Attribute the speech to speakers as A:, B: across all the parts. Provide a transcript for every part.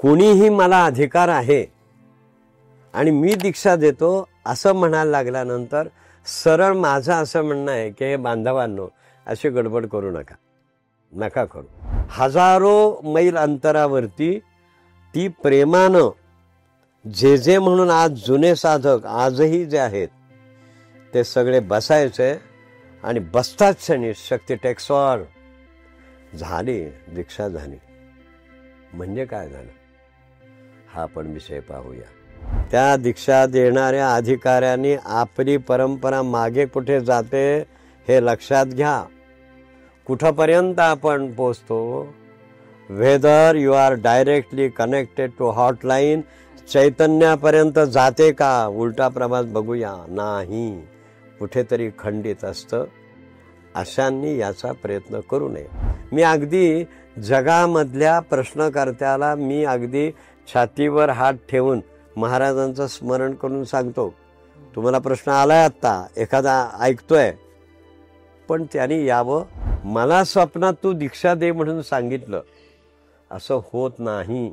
A: कुणीही मला अधिकार आहे आणि मी दीक्षा देतो असं म्हणायला लागल्यानंतर सरळ माझं असं म्हणणं आहे की हे बांधवांनो, अशी गडबड करू नका करू. हजारो मैल अंतरावरती ती प्रेमानं जे म्हणून आज जुने साधक आजही जे आहेत ते सगळे बसायचे आणि बसताच क्षणी शक्ती टेक्स ऑल झाली, दीक्षा झाली. म्हणजे काय झालं हा पण विषय पाहूया. त्या दीक्षा देणाऱ्या अधिकाऱ्यांनी आपली परंपरा मागे कुठे जाते हे लक्षात घ्या. कुठपर्यंत आपण पोचतो. Whether you are directly connected to hotline, चैतन्यापर्यंत जाते का उलटा प्रवास बघूया. नाही, कुठेतरी खंडित असतं. अशांनी याचा प्रयत्न करू नये. मी अगदी जगामधल्या प्रश्नकर्त्याला मी अगदी छातीवर हात ठेवून महाराजांचं स्मरण करून सांगतो, तुम्हाला प्रश्न आलाय आत्ता, एखादा ऐकतोय, पण त्यांनी यावं. मला स्वप्नात तू दीक्षा दे म्हणून सांगितलं, असं होत नाही.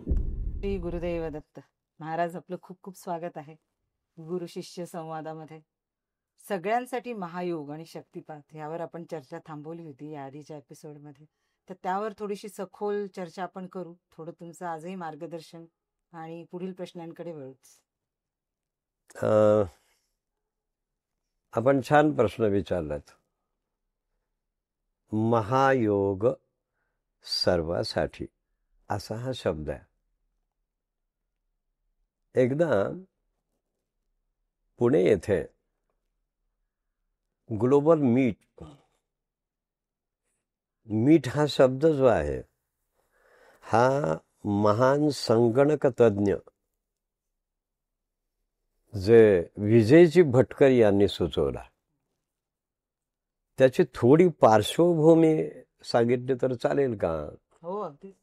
B: श्री गुरुदेव दत्त महाराज, आपलं खूप खूप स्वागत आहे गुरु शिष्य संवादामध्ये. सगळ्यांसाठी महायोग आणि शक्तिपात यावर आपण चर्चा थांबवली होती या आधीच्या एपिसोडमध्ये. तर त्यावर थोडीशी सखोल चर्चा आपण करू. थोडं तुमचं आजही मार्गदर्शन आणि पुढील प्रश्नांकडे वळूच.
A: आपण छान प्रश्न विचारलात. महायोग सर्वासाठी असा हा शब्द आहे. एकदा पुणे येथे ग्लोबल मीट हा शब्द जो आहे हा महान संगणक तज्ञ जे विजयजी भटकर यांनी सुचवला. त्याची थोडी पार्श्वभूमी सांगितली तर चालेल का?
B: हो, अगदी.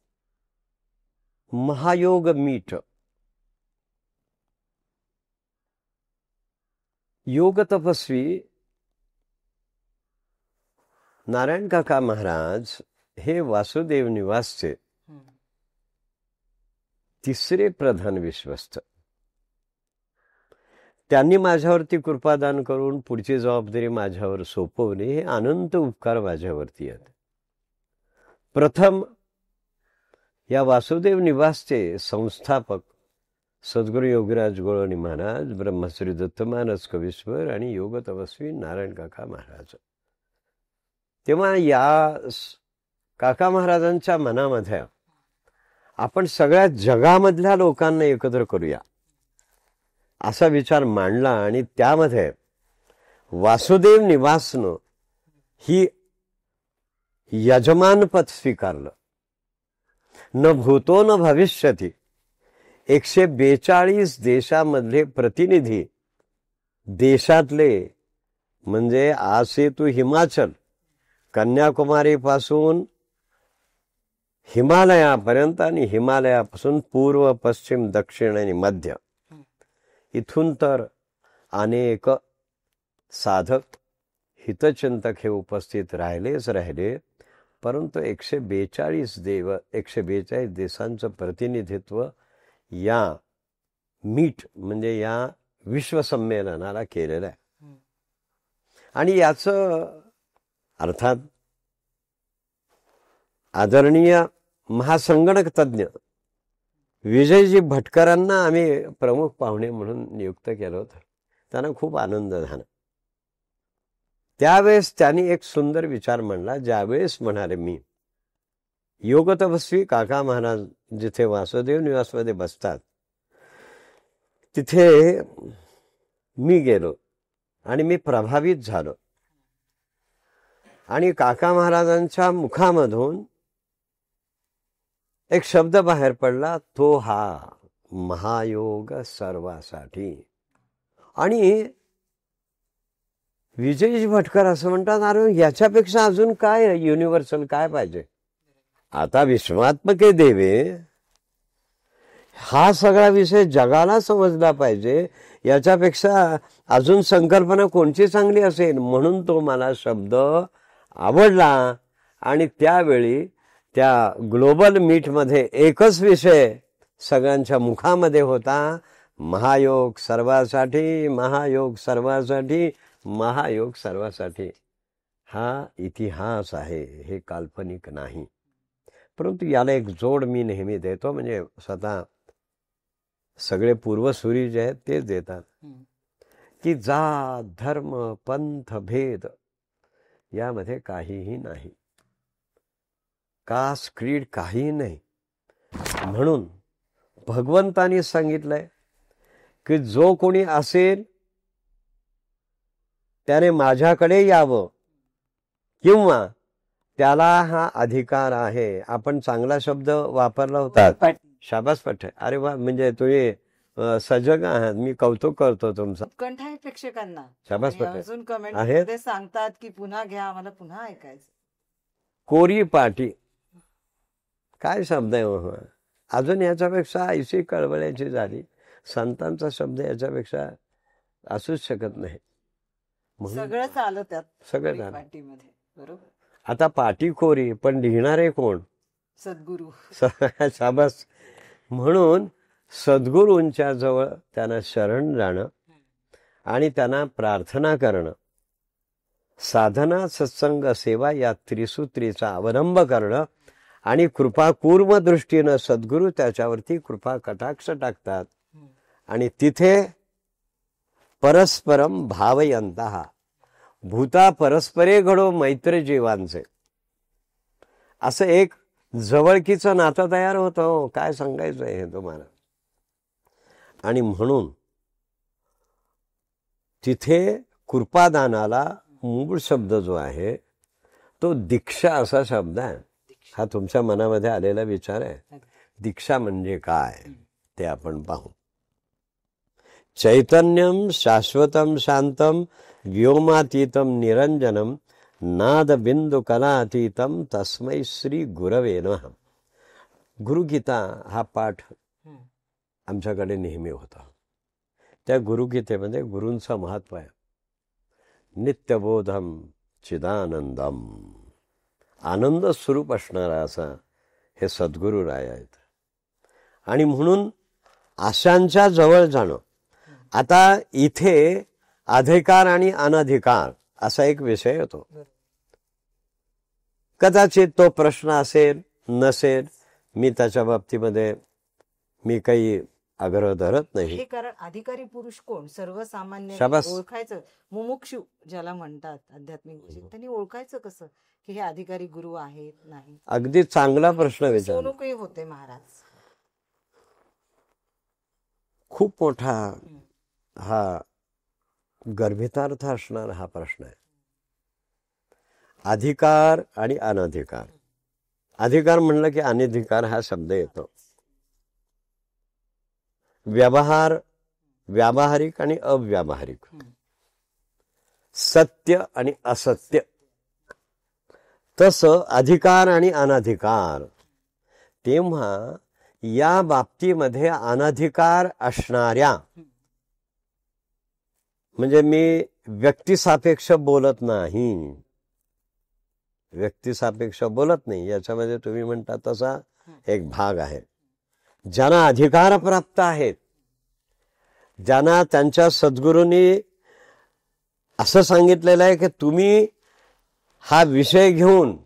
A: महायोग मीट, योग तपस्वी नारायण काका महाराज हे वासुदेव निवासचे तिसरे प्रधान विश्वस्त. त्यांनी माझ्यावरती कृपादान करून पुढची जबाबदारी माझ्यावर सोपवली. हे अनंत उपकार माझ्यावरती आहेत. प्रथम या वासुदेव निवासचे संस्थापक सद्गुरू योगीराज गोळवणी महाराज, ब्रह्मश्री दत्तमानस कवीश्वर आणि योग तपस्वी नारायण काका महाराज. तेव्हा या काका महाराजांच्या मनामध्ये आपण सगळ्या जगामधल्या लोकांना एकत्र करूया असा विचार मांडला आणि त्यामध्ये वासुदेव निवासनं ही यजमानपद स्वीकारलं. न भूतो न भविष्यती 142 देशामधले प्रतिनिधी, देशातले म्हणजे आसे तू हिमाचल, कन्याकुमारी पासून हिमालयापर्यंत आणि हिमालयापासून पूर्व, पश्चिम, दक्षिण आणि मध्य, इथून तर अनेक साधक हितचिंतक हे उपस्थित राहिले. परंतु 142 देशांचं प्रतिनिधित्व या मीट म्हणजे या विश्वसंमेलनाला केलेलं आहे. आणि याचं अर्थात आदरणीय महासंगणक तज्ञ विजयजी भटकरांना आम्ही प्रमुख पाहुणे म्हणून नियुक्त केलं होतं. त्यांना खूप आनंद झाला. त्यावेळेस त्यांनी एक सुंदर विचार मांडला. ज्यावेळेस म्हणाले मी योग तपस्वी काका महाराज जिथे वासुदेव निवासमध्ये बसतात तिथे मी गेलो आणि मी प्रभावित झालो. आणि काका महाराजांच्या मुखामधून एक शब्द बाहेर पडला, तो हा महायोग सर्वासाठी. आणि विजयजी भटकर असं म्हणतात, अरे याच्यापेक्षा अजून काय युनिव्हर्सल काय पाहिजे. आता विश्वात्मके देवे हा सगळा विषय जगाला समजला पाहिजे. याच्यापेक्षा अजून संकल्पना कोणची चांगली असेल. म्हणून तो मला शब्द आवडला. आणि त्यावेळी त्या ग्लोबल मीटमध्ये एकच विषय सगळ्यांच्या मुखामध्ये होता, महायोग सर्वासाठी, महायोग सर्वासाठी, महायोग सर्वासाठी. हा इतिहास आहे, हे काल्पनिक नाही. परंतु याला एक जोड मी नेहमी देतो, म्हणजे स्वतः सगळे पूर्वसुरी जे आहेत तेच देतात, की जात धर्म पंथ भेद यामध्ये काहीही नाही, कास्ट क्रीड काहीही नाही. म्हणून भगवंतानी सांगितलंय की जो कोणी असेल त्याने माझ्याकडे यावं, किंवा त्याला हा अधिकार आहे. आपण चांगला शब्द वापरला होता, शाबास पठ. अरे वा, म्हणजे तुम्ही सजग आहात, मी कौतुक करतो तुमचं.
B: उत्कंठ आहे प्रेक्षकांना.
A: शाबास
B: आणि
A: पठ
B: अजून कमेंट
A: आहेत.
B: मध्ये सांगतात की पुन्हा घ्या, आम्हाला पुन्हा ऐकायचं.
A: कोरी पाटी काय शब्द आहे हो? अजून याच्यापेक्षा ऐशी कळवळ्याची झाली. संतांचा शब्द याच्यापेक्षा असूच शकत नाही. म्हणून
B: सगळंच आलं त्यात
A: सगळं
B: कोरी
A: झालं.
B: पाटीमध्ये. बरोबर.
A: आता पाटी कोरी, पण लिहिणारे कोण?
B: सद्गुरू.
A: शाबास. म्हणून सद्गुरूंच्या जवळ त्यांना शरण जाणं आणि त्यांना प्रार्थना करणं, साधना सत्संग सेवा या त्रिसूत्रीचा अवलंब करणं, आणि कृपाकूर्म दृष्टीनं सद्गुरू त्याच्यावरती कृपा कटाक्ष टाकतात. आणि तिथे परस्परम भावयंतः भूता परस्परे घडो मैत्र जीवांचे, असं एक जवळकीचं नातं तयार होतं. हो, काय सांगायचं हे तुम्हाला. आणि म्हणून तिथे कृपादानाला मूळ शब्द जो आहे तो दीक्षा असा शब्द आहे. हा तुमच्या मनामध्ये आलेला विचार आहे. दीक्षा म्हणजे काय ते आपण पाहू. चैतन्यम शाश्वतम शांतम व्योमातीतम निरंजनम नाद बिंदू कलातीतम तस्मै श्री गुरवे नमः. गुरुगीता हा पाठ आमच्याकडे नेहमी होता. त्या गुरुगीतेमध्ये गुरूंचं महत्व आहे. नित्यबोधम चिदानंदम, आनंद स्वरूप असणारा असा हे सद्गुरू राय आहेत. आणि म्हणून आशांच्या जवळ जाणं. आता इथे अधिकार आणि अनधिकार असा एक विषय येतो. कदाचित तो प्रश्न असेल नसेल, मी त्याच्या बाबतीमध्ये मी काही आग्रह धरत नाही.
B: हे कारण अधिकारी पुरुष कोण, सर्वसामान्य
A: शाबास.
B: ओळखायचं. मुमुक्षु ज्याला म्हणतात आध्यात्मिक गोष्टी, त्यांनी ओळखायचं कसं की हे अधिकारी गुरु आहेत नाही.
A: अगदी चांगला प्रश्न विचारला.
B: सोनूकही होते महाराज.
A: खूप मोठा हा गर्भितार्थ असणारा हा प्रश्न आहे. अधिकार आणि अनधिकार. अधिकार म्हणलं की अनधिकार हा शब्द येतो. व्यवहार, व्यावहारिक आणि अव्यावहारिक, सत्य आणि असत्य. तसं अधिकार आणि अनधिकार. तेव्हा या बाबतीमध्ये अनधिकार असणाऱ्या, म्हणजे मी व्यक्तिसापेक्ष बोलत नाही, व्यक्तिसापेक्ष बोलत नाही, याच्यामध्ये तुम्ही म्हणता तसा एक भाग आहे. ज्यांना अधिकार प्राप्त आहेत, ज्यांना त्यांच्या सद्गुरूंनी असं सांगितलेलं आहे की तुम्ही हा विषय घेऊन,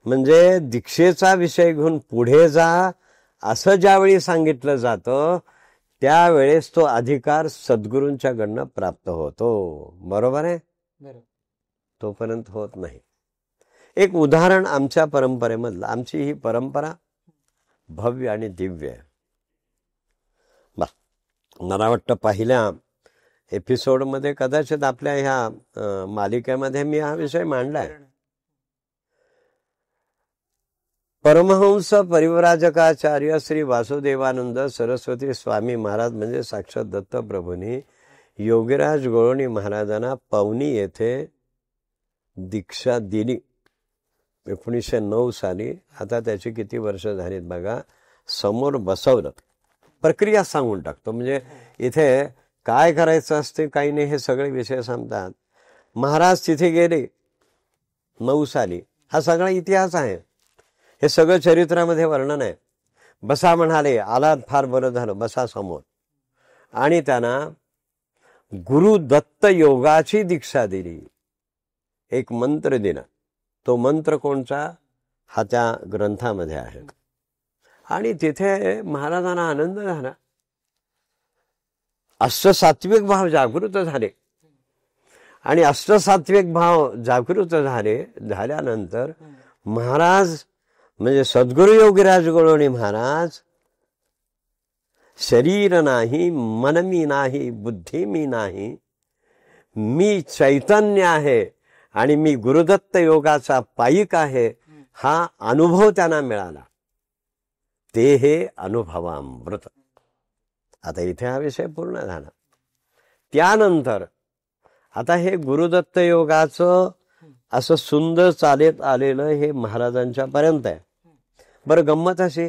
A: म्हणजे दीक्षेचा विषय घेऊन पुढे जा, असं ज्यावेळी सांगितलं जातं त्यावेळेस तो अधिकार सद्गुरूंच्याकडनं प्राप्त होतो. बरोबर आहे. तोपर्यंत होत नाही. एक उदाहरण आमच्या परंपरेमधलं. आमची ही परंपरा भव्य आणि दिव्य आहे. मला वाटतं पहिल्या एपिसोडमध्ये कदाचित आपल्या ह्या मालिकेमध्ये मी हा विषय मांडलाय. परमहंस परिव्राजकाचार्य श्री वासुदेवानंद सरस्वती स्वामी महाराज म्हणजे साक्षात दत्तप्रभूंनी योगीराज गोळवणी महाराजांना पवनी येथे दीक्षा दिली 1909 साली. आता त्याची किती वर्ष झालीत बघा. समोर बसवलं. प्रक्रिया सांगून टाकतो, म्हणजे इथे काय करायचं असते काही नाही हे सगळे विषय सांगतात. महाराज तिथे गेले 9 साली. हा सगळा इतिहास आहे. हे सगळं चरित्रामध्ये वर्णन आहे. बसा म्हणाले. आलात फार बरं झालं, बसा समोर. आणि त्यांना गुरु दत्त योगाची दीक्षा दिली. एक मंत्र दिला. तो मंत्र कोणचा हा त्या ग्रंथामध्ये आहे. आणि तिथे महाराजांना आनंद झाला. अष्टसात्विक भाव जागृत झाले. आणि अष्टसात्विक भाव जागृत झाल्यानंतर महाराज म्हणजे सद्गुरु योगीराज गवळणी महाराज, शरीर नाही, मन मी नाही, बुद्धी मी नाही, मी चैतन्य आहे आणि मी गुरुदत्त योगाचा पाईक आहे, हा अनुभव त्यांना मिळाला. ते हे अनुभवामृत. आता इथे हा विषय पूर्ण झाला. त्यानंतर आता हे गुरुदत्त योगाचं असं सुंदर चालत आलेलं हे महाराजांच्या पर्यंत आहे. बरं, गंमत अशी,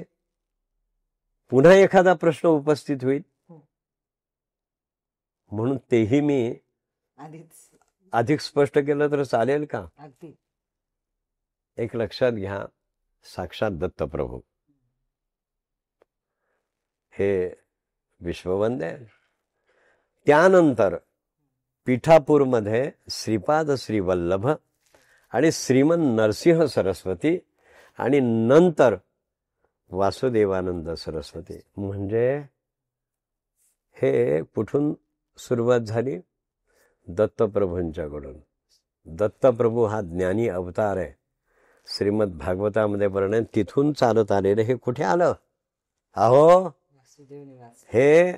A: पुन्हा एखादा प्रश्न उपस्थित होईल म्हणून तेही मी अधिक स्पष्ट केलं तर चालेल का?
B: अगदी.
A: एक लक्षात घ्या, साक्षात दत्तप्रभू हे विश्ववंद्य आहे. त्यानंतर पीठापूरमध्ये श्रीपाद श्रीवल्लभ आणि श्रीमन नरसिंह सरस्वती आणि नंतर वासुदेवानंद सरस्वती. म्हणजे हे कुठून सुरुवात झाली? दत्तप्रभूंच्याकडून. दत्तप्रभू हा ज्ञानी अवतार आहे. श्रीमद भागवतामध्ये वर्णन तिथून चालत आलेलं हे कुठे आलं? अहो, हे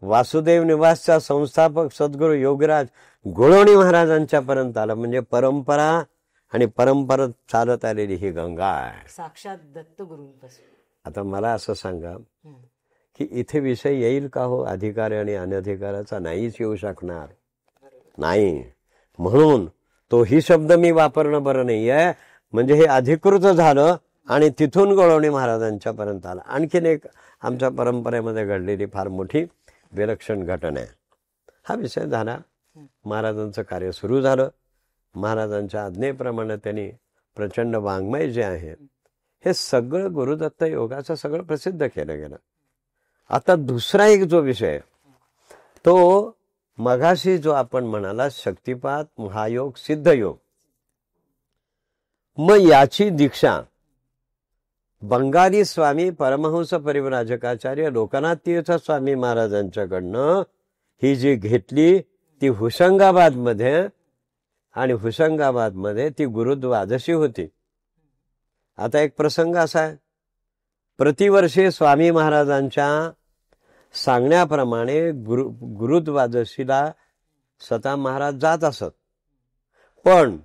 A: वासुदेव निवासचा संस्थापक सद्गुरू योगीराज गवळणी महाराजांच्या पर्यंत आलं. म्हणजे परंपरा आणि परंपरा चालत आलेली ही गंगा आहे,
B: साक्षात दत्तगुरूंपासून.
A: आता मला असं सांगा की इथे विषय येईल का हो अधिकारी आणि अनधिकाराचा? नाहीच येऊ शकणार. नाही, म्हणून तोही शब्द मी वापरणं बरं नाही आहे. म्हणजे हे अधिकृत झालं आणि तिथून गवळणी महाराजांच्या पर्यंत आलं. आणखीन एक आमच्या परंपरेमध्ये घडलेली फार मोठी विलक्षण घटना आहे. हा विषय झाला. महाराजांचं कार्य सुरू झालं. महाराजांच्या आज्ञेप्रमाणे त्यांनी प्रचंड वाङ्मय जे आहे हे सगळं गुरुदत्त योगाचं सगळं प्रसिद्ध केलं गेलं. आता दुसरा एक जो विषय तो मगाशी जो आपण म्हणाला शक्तिपात, महायोग, सिद्धयोग, मग याची दीक्षा बंगाली स्वामी परमहंस परिव्राजकाचार्य लोकनाथ तीर्थ स्वामी महाराजांच्याकडनं ही जी घेतली ती हुशंगाबादमध्ये, आणि हुशंगाबादमध्ये ती गुरुद्वादशी होती. आता एक प्रसंग असा आहे, प्रतिवर्षी स्वामी महाराजांच्या सांगण्याप्रमाणे गुरुद्वादशीला स्वतः महाराज जात असत. पण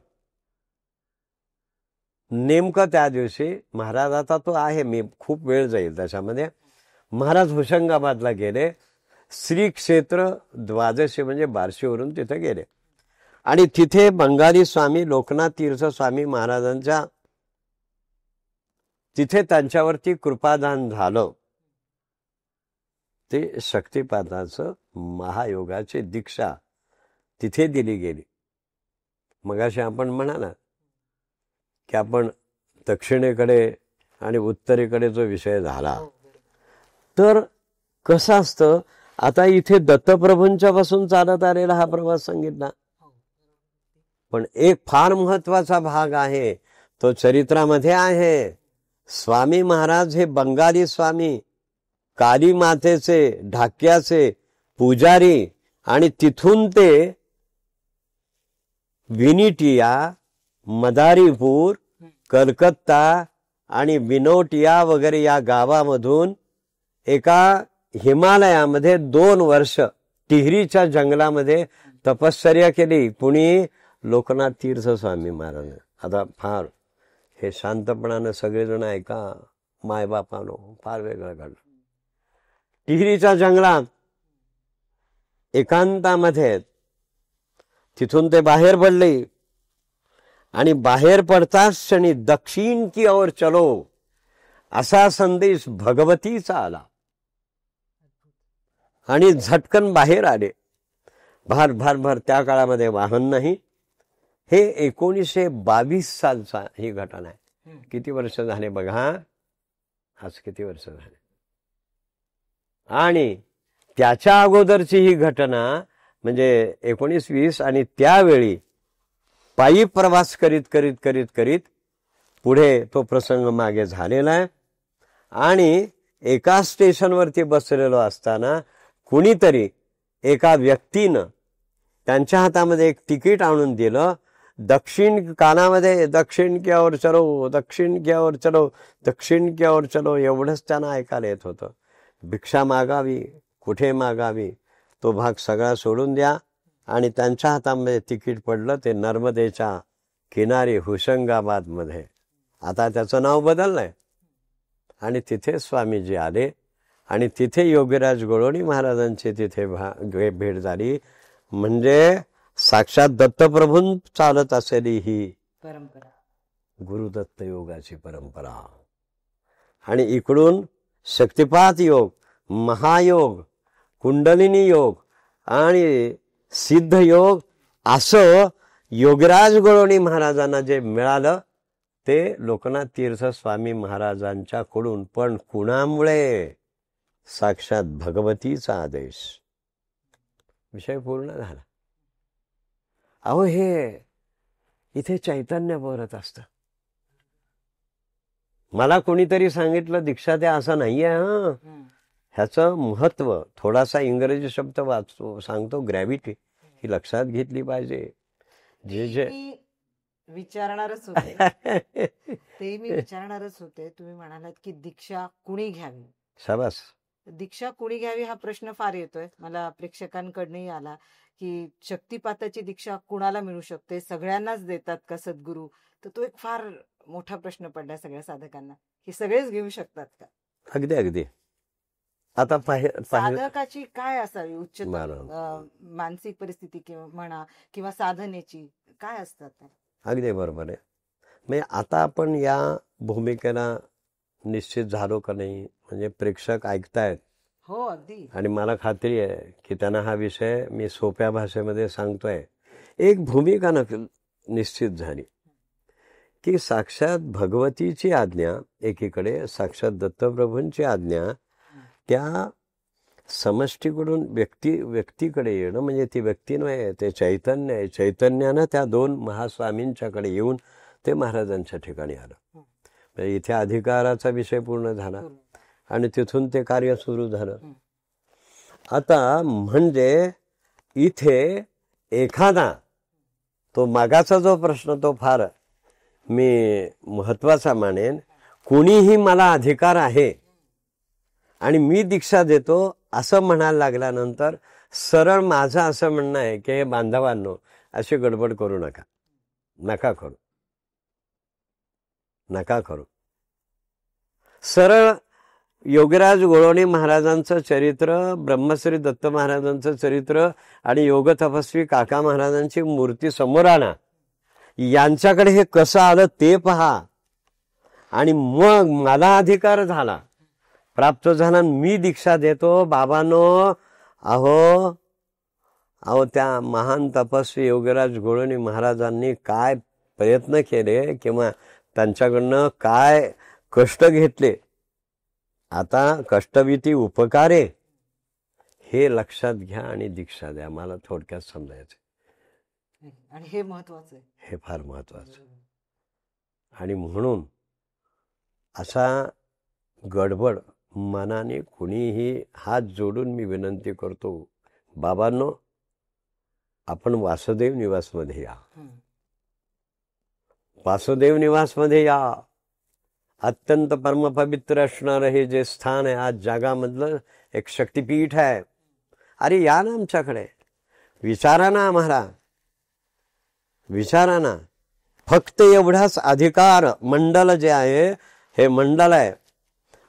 A: नेमकं त्या दिवशी महाराज, आता तो आहे, मी खूप वेळ जाईल त्याच्यामध्ये, महाराज हुशंगाबादला गेले. श्री क्षेत्र द्वादशी म्हणजे बार्शीवरून तिथे गेले आणि तिथे बंगाली स्वामी लोकनाथ तीर्थ स्वामी महाराजांच्या तिथे त्यांच्यावरती कृपादान झालं. ते शक्तिपाताचं महायोगाची दीक्षा तिथे दिली गेली. मगाशी आपण म्हणाला की आपण दक्षिणेकडे आणि उत्तरेकडे जो विषय झाला, तर कसं असतं, आता इथे दत्तप्रभूंच्या पासून चालत आलेला हा प्रवास सांगितला, पण एक फार महत्वाचा भाग आहे तो चरित्रामध्ये आहे. स्वामी महाराज हे बंगाली स्वामी, काली मातेचे ढाक्याचे पुजारी, आणि तिथून ते विनिटिया, मदारीपूर, कलकत्ता आणि बिनोटिया वगैरे या गावामधून एका हिमालयामध्ये 2 वर्ष टिहरीच्या जंगलामध्ये तपश्चर्या केली. कुणी? लोकनाथ तीर्थ स्वामी महाराज. आता फार हे शांतपणानं सगळेजण ऐका, मायबापानो, फार वेगळं घडलं. टिहरीच्या जंगलात एकांतामध्ये तिथून ते बाहेर पडले आणि बाहेर पडताच क्षणी दक्षिण की ओर चलो असा संदेश भगवतीचा आला आणि झटकन बाहेर आले. भार भार भार त्या काळामध्ये वाहन नाही. हे 1922 सालचा ही घटना आहे. किती वर्ष झाले बघा, आज किती वर्ष झाले? आणि त्याच्या अगोदरची ही घटना म्हणजे 1920 आणि त्यावेळी पायी प्रवास करीत करीत करीत करीत पुढे तो प्रसंग मागे झालेला आहे. आणि एका स्टेशनवरती बसलेलो असताना कुणीतरी एका व्यक्तीनं त्यांच्या हातामध्ये एक तिकीट आणून दिलं. दक्षिण कानामध्ये दक्षिण की ओर चलो, दक्षिण की ओर चलो, दक्षिण की ओर चलो एवढंच त्यांना ऐकायला येत होतं. भिक्षा मागावी, कुठे मागावी तो भाग सगळा सोडून द्या. आणि त्यांच्या हातामध्ये तिकीट पडलं ते नर्मदेच्या किनारी हुशंगाबादमध्ये. आता त्याचं नाव बदललंय. आणि तिथे स्वामीजी आले आणि तिथे योगीराज गोळवणी महाराजांची तिथे भेट झाली. म्हणजे साक्षात दत्तप्रभूं चालत असलेली ही
B: परंपरा,
A: गुरुदत्त योगाची परंपरा. आणि इकडून शक्तिपात योग, महायोग, कुंडलिनी योग आणि सिद्ध योग असं योगीराज गोळवणी महाराजांना जे मिळालं ते लोकनाथ तीर्थ स्वामी महाराजांच्याकडून. पण कुणामुळे? साक्षात भगवतीचा आदेश. विषय पूर्ण झाला. अहो हे इथे चैतन्य बोलत असतं. मला कोणीतरी सांगितलं दीक्षा द्या असं नाहीये. ह्याचं महत्व थोडासा इंग्रजी शब्द वाचतो सांगतो, ग्रॅव्हिटी ही लक्षात घेतली पाहिजे. जे
B: विचारणारच होते ते मी विचारणारच होते. तुम्ही म्हणालात की दीक्षा कुणी घ्यावी.
A: शाबास.
B: दीक्षा कुणी घ्यावी हा प्रश्न फार येतोय मला प्रेक्षकांकडनंही आला की शक्तिपाताची दीक्षा कुणाला मिळू शकते, सगळ्यांनाच देतात का सद्गुरू. तर तो एक फार मोठा प्रश्न पडलाय सगळ्या साधकांना की सगळेच घेऊ शकतात का.
A: अगदी अगदी. आता
B: साधकाची काय असावी उच्चतम मानसिक परिस्थिती किंवा म्हणा किंवा साधनेची काय असतात.
A: अगदी बरोबर आहे. म्हणजे आता आपण या भूमिकेला निश्चित झालो का नाही म्हणजे प्रेक्षक ऐकतायत.
B: हो अगदी.
A: आणि मला खात्री आहे की त्यांना हा विषय मी सोप्या भाषेमध्ये सांगतोय. एक भूमिका निश्चित झाली की साक्षात भगवतीची आज्ञा एकीकडे, साक्षात दत्तप्रभूंची आज्ञा, त्या समष्टीकडून व्यक्तीकडे येणं म्हणजे ती व्यक्ती नव्हे, ते चैतन्य आहे. चैतन्यानं त्या दोन महास्वामींच्याकडे येऊन ते महाराजांच्या ठिकाणी आलं. म्हणजे इथे अधिकाराचा विषय पूर्ण झाला आणि तिथून ते कार्य सुरू झालं. आता म्हणजे इथे एखादा तो मागाचा जो प्रश्न तो फार मी महत्वाचा मानेन. कुणीही मला अधिकार आहे आणि मी दीक्षा देतो असं म्हणायला लागल्यानंतर सरळ माझं असं म्हणणं आहे की हे बांधवांनो अशी गडबड करू नका. नका करू, नका करू. सरळ योगीराज गोळवणी महाराजांचं चरित्र, ब्रह्मश्री दत्त महाराजांचं चरित्र आणि योग तपस्वी काका महाराजांची मूर्ती समोर आणा. यांच्याकडे हे कसं आलं ते पहा. आणि मग मला अधिकार झाला, प्राप्त झाला, मी दीक्षा देतो. बाबांनो अहो अहो त्या महान तपस्वी योगीराज गोळवणी महाराजांनी काय प्रयत्न केले किंवा त्यांच्याकडनं काय कष्ट घेतले. आता कष्टविती उपकारे हे लक्षात घ्या आणि दीक्षा द्या. मला थोडक्यात समजायचं.
B: आणि हे महत्वाचं आहे.
A: हे फार महत्वाचं. आणि म्हणून असा गडबड मनाने कुणीही हात जोडून मी विनंती करतो, बाबांनो आपण वासुदेव निवासमध्ये या. वासुदेव निवासमध्ये या. अत्यंत परमपवित्र असणारं हे जे स्थान आहे आज जगामधलं एक शक्तिपीठ आहे. अरे या ना आमच्याकडे, विचारा ना आम्हाला, विचारा ना. फक्त एवढाच अधिकार मंडल जे आहे हे मंडल आहे.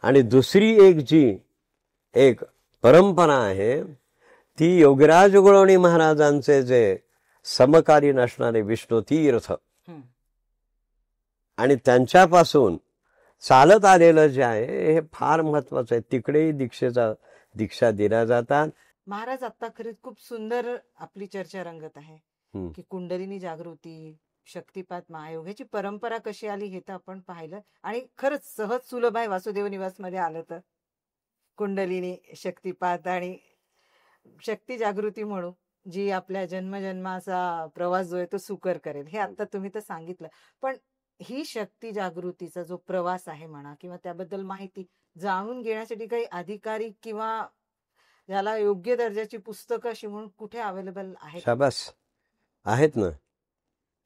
A: आणि दुसरी एक परंपरा आहे ती योगीराज गोळवणी महाराजांचे जे समकालीन असणारे विष्णू तीर्थ आणि त्यांच्यापासून चालत आलेलं जे आहे हे फार महत्वाचं आहे. तिकडेही दीक्षा दिल्या जातात.
B: महाराज आता खरीच खूप सुंदर आपली चर्चा रंगत आहे की कुंडलिनी जागृती, शक्तिपात, महायोग ह्याची परंपरा कशी आली हे तर आपण पाहिलं आणि खरंच सहज सुलभ आहे वासुदेव निवास मध्ये आलं तर. कुंडलिनी शक्तिपात आणि शक्ती जागृती म्हणू, जी आपल्या जन्मजन्माचा प्रवास जो आहे तो सुकर करेल. हे आता तुम्ही तर सांगितलं. पण ही शक्ती जागृतीचा जो प्रवास आहे म्हणा किंवा त्याबद्दल माहिती जाणून घेण्यासाठी काही अधिकारी किंवा याला योग्य दर्जाची पुस्तकं अशी म्हणून कुठे अवेलेबल आहेत?
A: शाबास, आहेत ना.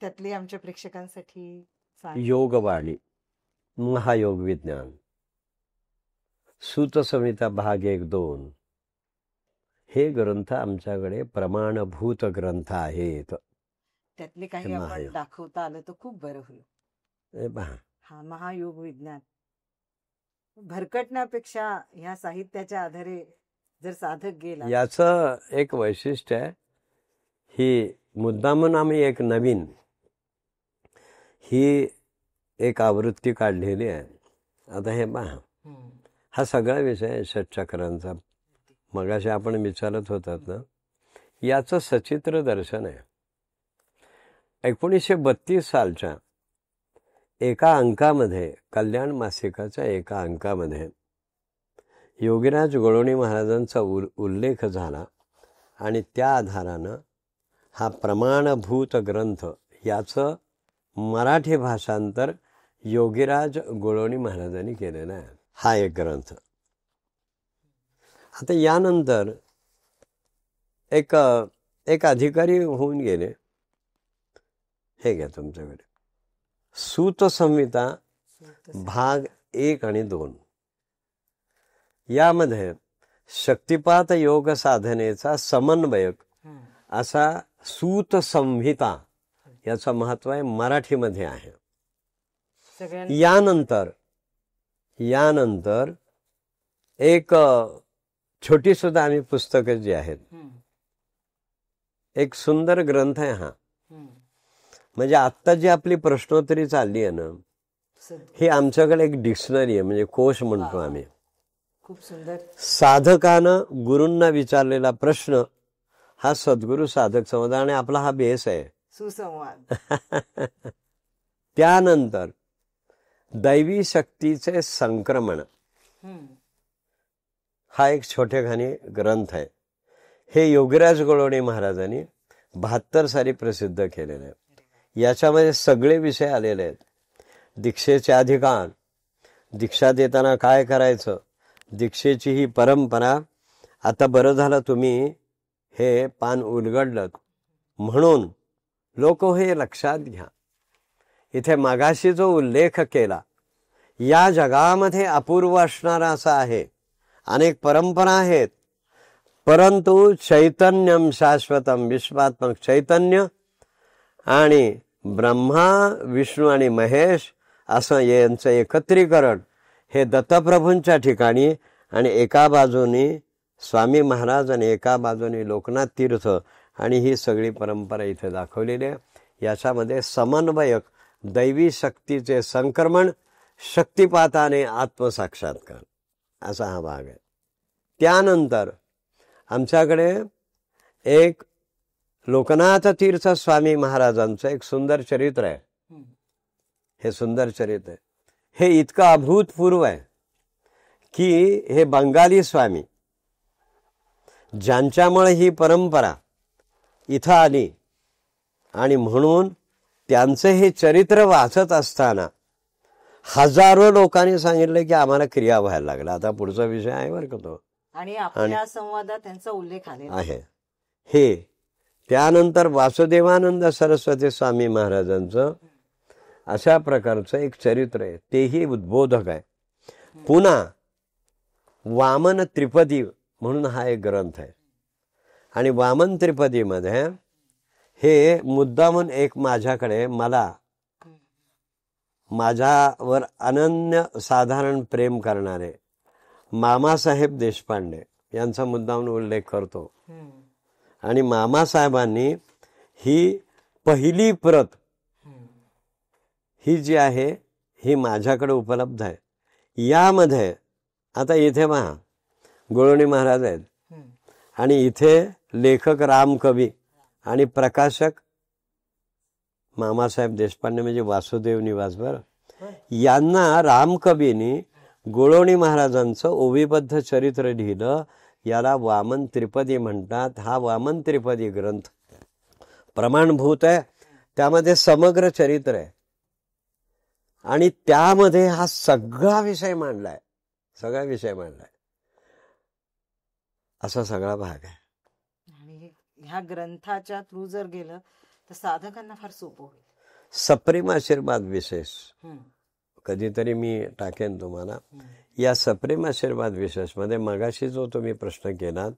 B: त्यातली आमच्या प्रेक्षकांसाठी सांग.
A: योगवाणी, महायोग विज्ञान, सूत संहिता भाग 1-2 हे ग्रंथ आमच्याकडे प्रमाणभूत ग्रंथ आहेत.
B: त्यातले काही
A: हे
B: आपण
A: महायोग.
B: दाखवता आलं तर खूप बरं होईल.
A: हे पहा,
B: हा महायोग विज्ञान भरकटण्यापेक्षा ह्या साहित्याच्या आधारे जर साधक गेला
A: याचं एक वैशिष्ट्य आहे, ही मुद्दामून आम्ही एक नवीन ही एक आवृत्ती काढलेली आहे. आता हे पहा, हा सगळा विषय षटचक्रांचा मगाशी आपण विचारत होतात ना, याचं सचित्र दर्शन आहे. 1932 सालच्या एका अंकामध्ये, कल्याण मासिकाच्या एका अंकामध्ये योगीराज गोळवणी महाराजांचा उल्लेख झाला आणि त्या आधारानं हा प्रमाणभूत ग्रंथ याचं मराठी भाषांतर योगीराज गोळवणी महाराजांनी केलेला आहे. हा एक ग्रंथ. आता यानंतर एक अधिकारी होऊन गेले. हे घ्या तुमच्याकडे, सूत संहिता भाग 1 आणि 2. यामध्ये शक्तिपात योग साधनेचा समन्वयक असा सूत संहिता याचं महत्व आहे, मराठीमध्ये आहे.
B: सगळ्यांनी
A: यानंतर एक छोटी सुद्धा आम्ही पुस्तकं जी आहेत, एक सुंदर ग्रंथ आहे हा. म्हणजे आत्ता जी आपली प्रश्नोत्तरी चालली आहे ना, ही आमच्याकडे एक डिक्शनरी आहे, म्हणजे कोश म्हणतो आम्ही.
B: खूप सुंदर.
A: साधकानं गुरूंना विचारलेला प्रश्न हा सद्गुरू साधक संवाद आणि आपला हा बेस आहे.
B: सुसंवाद.
A: त्यानंतर दैवी शक्तीचे संक्रमण हा एक छोटेखानी ग्रंथ आहे. हे योगीराज गोळवणी महाराजांनी 72 साली प्रसिद्ध केलेलं आहे. याच्यामध्ये सगळे विषय आलेले आहेत. दीक्षेचे अधिकार, दीक्षा देताना काय करायचं, दीक्षेची ही परंपरा. आता बरं झालं तुम्ही हे पान उलगडलं, म्हणून लोक हे लक्षात घ्या. इथे मागाशी जो उल्लेख केला, या जगामध्ये अपूर्व असणारा असा आहे. अनेक परंपरा आहेत, परंतु चैतन्यम शाश्वतम विश्वात्मक चैतन्य आणि ब्रह्मा विष्णू आणि महेश असं यांचं एकत्रीकरण हे दत्तप्रभूंच्या ठिकाणी, आणि एका बाजूनी स्वामी महाराज आणि एका बाजूनी लोकनाथ तीर्थ, आणि ही सगळी परंपरा इथे दाखवलेली आहे. याच्यामध्ये समन्वयक, दैवी शक्तीचे संक्रमण, शक्तिपाताने आत्मसाक्षात्कार असा हा भाग आहे. त्यानंतर आमच्याकडे एक लोकनाथ तीर्थ स्वामी महाराजांचं एक सुंदर चरित्र आहे. हे सुंदर चरित्र आहे, हे इतकं अभूतपूर्व आहे की हे बंगाली स्वामी, ज्यांच्यामुळे ही परंपरा इथं आली, आणि म्हणून त्यांचं हे चरित्र वाचत असताना हजारो लोकांनी सांगितलं की आम्हाला क्रिया व्हायला लागला. आता पुढचा विषय आहे बरं का तो,
B: आणि आपल्या संवादात त्यांचा उल्लेख आलेला
A: आहे. हे त्यानंतर वासुदेवानंद सरस्वती स्वामी महाराजांचं अशा प्रकारचं एक चरित्र आहे, तेही उद्बोधक आहे. पुन्हा वामन त्रिपदी म्हणून हा एक ग्रंथ आहे, आणि वामन त्रिपदीमध्ये हे मुद्दामून एक माझ्याकडे, मला माझ्यावर अनन्य साधारण प्रेम करणारे मामासाहेब देशपांडे यांचा मुद्दामून उल्लेख करतो. आणि मामासाहेबांनी ही पहिली प्रत ही जी आहे ही माझ्याकडे उपलब्ध आहे. यामध्ये आता इथे पहा गोळवणी महाराज आहेत, आणि इथे लेखक रामकवी आणि प्रकाशक मामासाहेब देशपांडे, म्हणजे वासुदेव निवास. बरं, यांना रामकवींनी गोळवणी महाराजांचं ओवीबद्ध चरित्र लिहिलं. याला वामन त्रिपदी म्हणतात. हा वामन त्रिपदी ग्रंथ प्रमाणभूत आहे. त्यामध्ये समग्र चरित्र आहे आणि त्यामध्ये हा सगळा विषय मांडलाय. असा सगळा भाग आहे.
B: आणि ह्या ग्रंथाच्या थ्रू जर गेलं तर साधकांना फार सोपं होईल.
A: सप्रेम आशीर्वाद विशेष कधीतरी मी टाकेन तुम्हाला. या सप्रेम आशीर्वाद विशेष मध्ये मगाशी जो तुम्ही प्रश्न केलात,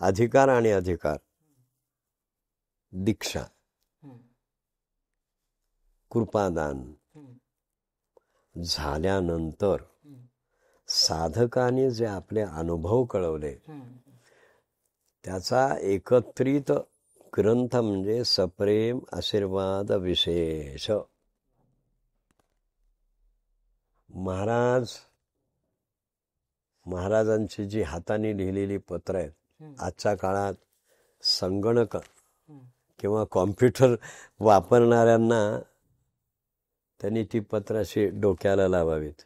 A: अधिकार आणि अधिकार, दीक्षा, कृपादान झाल्यानंतर साधकाने जे आपले अनुभव कळवले त्याचा एकत्रित ग्रंथ म्हणजे सप्रेम आशीर्वाद विशेष. महाराजांची जी हाताने लिहिलेली पत्र आहेत, आजच्या काळात संगणक किंवा कॉम्प्युटर वापरणाऱ्यांना त्यांनी ती पत्र अशी डोक्याला लावावीत.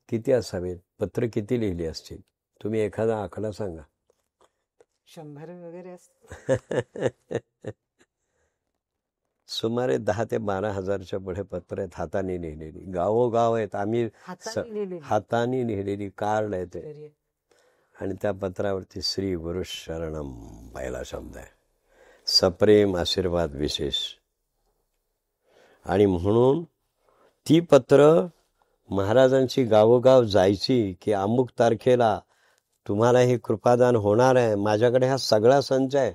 A: किती असावीत? पत्र किती लिहिली असतील? तुम्ही एखादा आकडा सांगा.
B: 100 वगैरे असते.
A: सुमारे 10 ते 12 हजारच्या पुढे पत्र आहेत हाताने लिहिलेली. गावोगाव आहेत. आम्ही हाताने लिहिलेली कार्ड आहे ते. आणि त्या पत्रावरती श्री गुरु शरणम पहिला शब्द आहे. सप्रेम आशीर्वाद विशेष. आणि म्हणून ती पत्र महाराजांची गावोगाव जायची की अमुक तारखेला तुम्हाला हे कृपादान होणार आहे. माझ्याकडे हा सगळा संच आहे.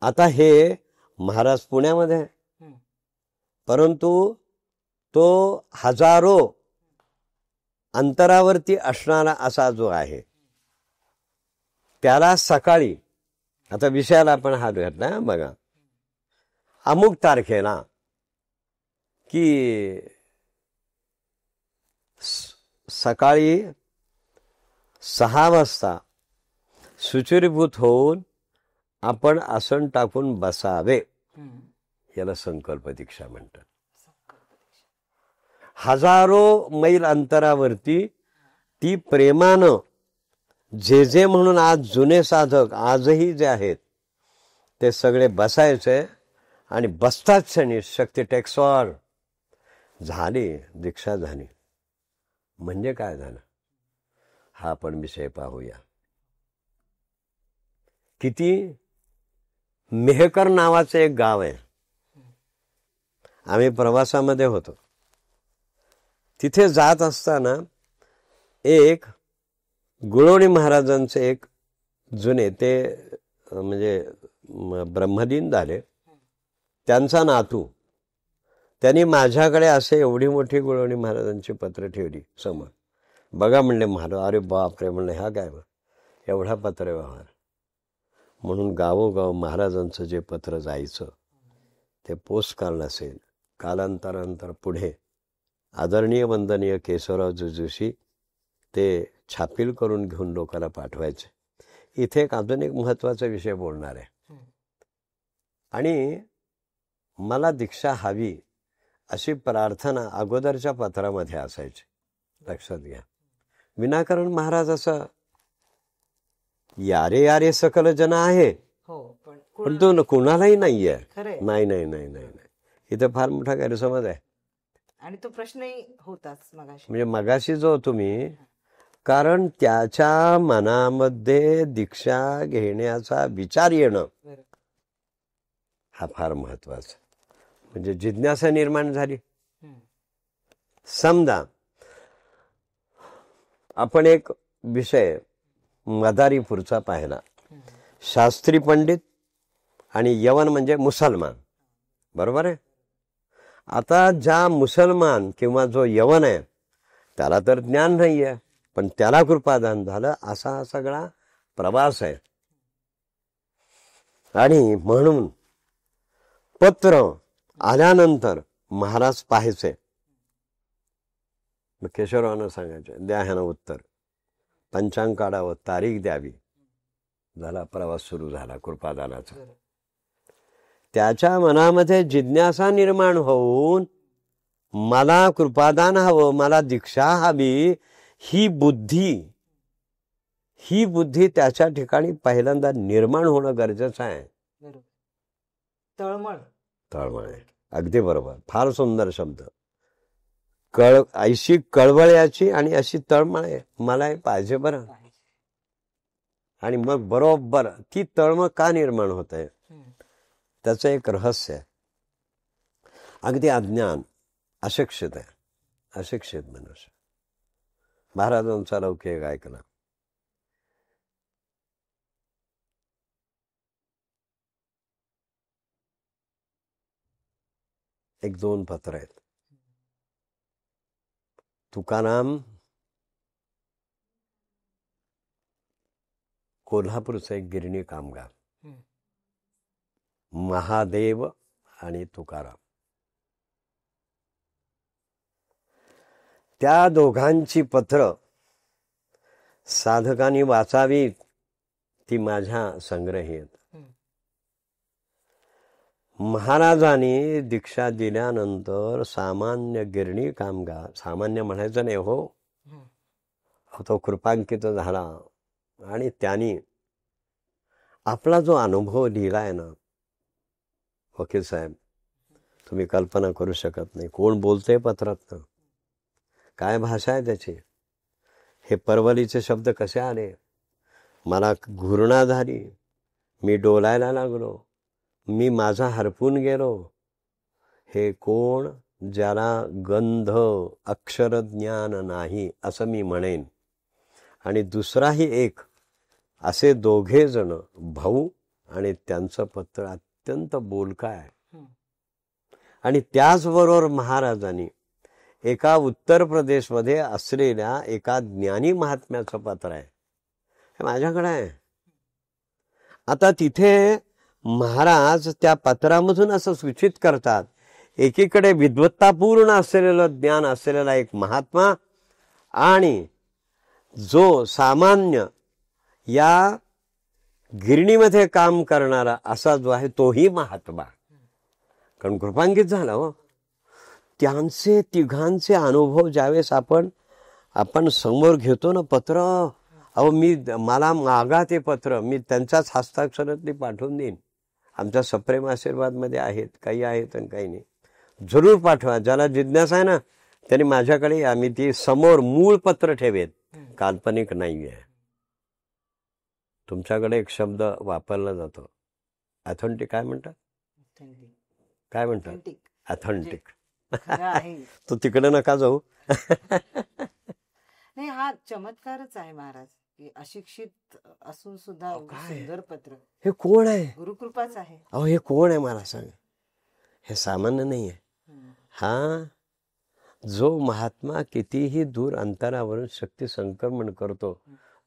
A: आता हे महाराज पुण्यामध्ये, परंतु तो हजारो अंतरावरती असणारा असा जो आहे त्याला सकाळी, आता विषयाला आपण हात घातला बघा, अमुक तारखेला की सकाळी 6 वाजता शुचिर्भूत होऊन आपण आसन टाकून बसावे. याला संकल्प दीक्षा म्हणतात. हजारो मैल अंतरावरती ती प्रेमानं जे म्हणून आज जुने साधक आजही जे आहेत ते सगळे बसायचे आणि बसताच क्षणी शक्ती टेक्सॉर झाली, दीक्षा झाली. म्हणजे काय झालं हा आपण विषय पाहूया. किती मेहकर नावाचं एक गाव आहे. आम्ही प्रवासामध्ये होतो. तिथे जात असताना एक गुळवणी महाराजांचे एक जुने, ते म्हणजे ब्रह्मलीन झाले, त्यांचा नातू, त्यांनी माझ्याकडे असे एवढी मोठी गुळवणी महाराजांची पत्र ठेवली समोर. बघा म्हणले महाराज. अरे बापरे म्हणले, हा काय एवढा पत्र व्यवहार. म्हणून गावोगाव महाराजांचं जे पत्र जायचं ते पोस्ट कार्ड असेल. कालांतरानंतर पुढे आदरणीय वंदनीय केशवराव जोशी ते छापील करून घेऊन लोकांना पाठवायचे. इथे एक अजून एक महत्वाचा विषय बोलणार आहे. आणि मला दीक्षा हवी अशी प्रार्थना अगोदरच्या पत्रामध्ये असायची. लक्षात घ्या. विनाकारण महाराज असं यारे यारे सकल जन आहे, पण तो कुणालाही नाही आहे. नाही. इथं फार मोठा गैरसमज आहे.
B: आणि तो प्रश्नही होताच मगाशी.
A: म्हणजे मगाशी जो तुम्ही, कारण त्याच्या मनामध्ये दीक्षा घेण्याचा विचार येणं हा फार महत्वाचा. म्हणजे जिज्ञासा निर्माण झाली. समजा आपण एक विषय मदारीपूरचा पाहिला. शास्त्री पंडित आणि यवन म्हणजे मुसलमान, बरोबर आहे. आता ज्या मुसलमान किंवा जो यवन आहे त्याला तर ज्ञान नाही आहे, पण त्याला कृपादान झालं, असा हा सगळा प्रवास आहे. आणि म्हणून पत्र आल्यानंतर महाराज पाहायचे. केशवरावांना सांगायचे, द्या ह्यानं उत्तर, पंचांग काढावं, तारीख द्यावी. झाला प्रवास सुरू झाला कृपादानाचा. त्याच्या मनामध्ये जिज्ञासा निर्माण होऊन मला कृपादान हवं, मला दीक्षा हवी, ही बुद्धी त्याच्या ठिकाणी पहिल्यांदा निर्माण होणं गरजेचं आहे.
B: बरोबर. तळमळ.
A: तळमळ आहे. अगदी बरोबर. फार सुंदर शब्द. अशी कळवळ याची आणि अशी तळमळ आहे, मला हे पाहिजे बरं. आणि मग बरोबर ती तळमळ का निर्माण होत आहे, त्याचं एक रहस्य आहे. अगदी अज्ञान, अशिक्षित आहे, अशिक्षित मनुष्य. महाराजांचा लौकिक ऐकला. एक दोन पत्र आहेत. तुकाराम कोल्हापूरचा एक गिरणी कामगार, महादेव आणि तुकाराम, त्या दोघांची पत्र साधकांनी वाचावीत, ती माझ्या संग्रही आहेत. महाराजांनी दीक्षा दिल्यानंतर सामान्य गिरणी कामगार, सामान्य म्हणायचं नाही हो, तो कृपांकित झाला आणि त्यांनी आपला जो अनुभव लिहिलाय ना, वकील साहेब, तुम्ही कल्पना करू शकत नाही. कोण बोलते पत्रात, काय भाषा आहे त्याची, हे परवलीचे शब्द कसे आले, मला घुरणा झाली, मी डोलायला लागलो, मी माझा हरपून गेलो. हे कोण, ज्याला गंध अक्षर ज्ञान नाही असं मी म्हणेन. आणि दुसराही एक, असे दोघे जण भाऊ, आणि त्यांचं पत्र अत्यंत बोलकं आहे. आणि त्याचबरोबर महाराजांनी एका उत्तर प्रदेशमध्ये असलेल्या एका ज्ञानी महात्म्याचं पत्र आहे, हे माझ्याकडे आहे. आता तिथे महाराज त्या पत्रामधून असं सूचित करतात, एकीकडे विद्वत्तापूर्ण असलेलं ज्ञान असलेला एक महात्मा, आणि जो सामान्य या गिरणीमध्ये काम करणारा असा जो आहे तोही महात्मा, कारण कृपांकित झाला हो. त्यांचे तिघांचे अनुभव ज्यावेळेस आपण समोर घेतो ना पत्र, अहो मला मागा ते पत्र, मी त्यांच्याच हस्ताक्षरातली पाठवून देईन. आमच्या सप्रेम आशीर्वादमध्ये आहेत, काही आहेत आणि काही नाही. जरूर पाठवा, ज्याला जिज्ञासा आहे ना त्यांनी माझ्याकडे, आम्ही ती समोर मूळ पत्र ठेवेत, काल्पनिक नाही आहे. तुमच्याकडे एक शब्द वापरला जातो, ऑथेंटिक. काय म्हणतात, काय म्हणतात, ऑथेंटिक. तू तिकडे नका जाऊ.
B: नाही, हा चमत्कारच आहे महाराज, की अशिक्षित असून सुद्धा सुंदर पत्र.
A: हे कोण आहे,
B: गुरुकृपाच आहे.
A: अहो हे कोण आहे मला सांग, हे सामान्य नाही आहे. हा जो महात्मा कितीही दूर अंतरावरून शक्ती संक्रमण करतो,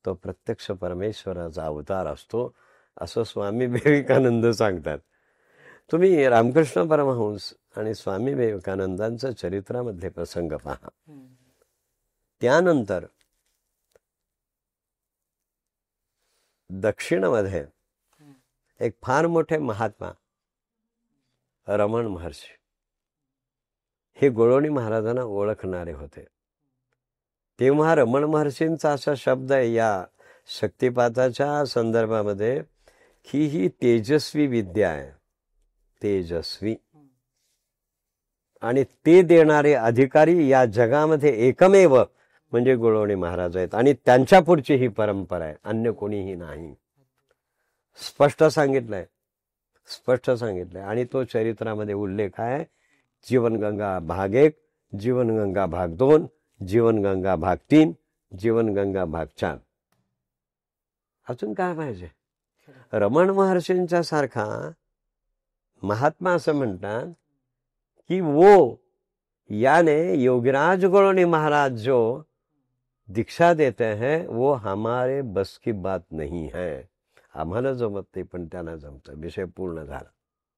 A: तो प्रत्यक्ष परमेश्वराचा अवतार असतो, असं स्वामी विवेकानंद सांगतात. तुम्ही रामकृष्ण परमहंस आणि स्वामी विवेकानंदांचं चरित्रामधले प्रसंग पहा. त्यानंतर दक्षिणमध्ये एक फार मोठे महात्मा रमण महर्षी, हे गोळवणी महाराजांना ओळखणारे होते. तेव्हा रमण महर्षींचा असा शब्द आहे या शक्तिपाताच्या संदर्भामध्ये, की ही तेजस्वी विद्या आहे, तेजस्वी, आणि ते देणारे अधिकारी या जगामध्ये एकमेव म्हणजे गोळवणी महाराज आहेत, आणि त्यांच्या पुढची ही परंपरा आहे, अन्य कोणीही नाही. स्पष्ट सांगितलंय, स्पष्ट सांगितलंय. आणि तो चरित्रामध्ये उल्लेख आहे. जीवनगंगा भाग 1, जीवनगंगा भाग 2, जीवनगंगा भाग 3, जीवनगंगा भाग 4. अजून काय पाहिजे. रमण महर्षींच्या सारखा महात्मा असं म्हणतात कि वो याने योगीराज गोळवणी महाराज जो दीक्षा देते हैं वो हमारे बस की बात नहीं है. आम्हाला जमत नाही, पण त्यांना जमतं. विषय पूर्ण झाला.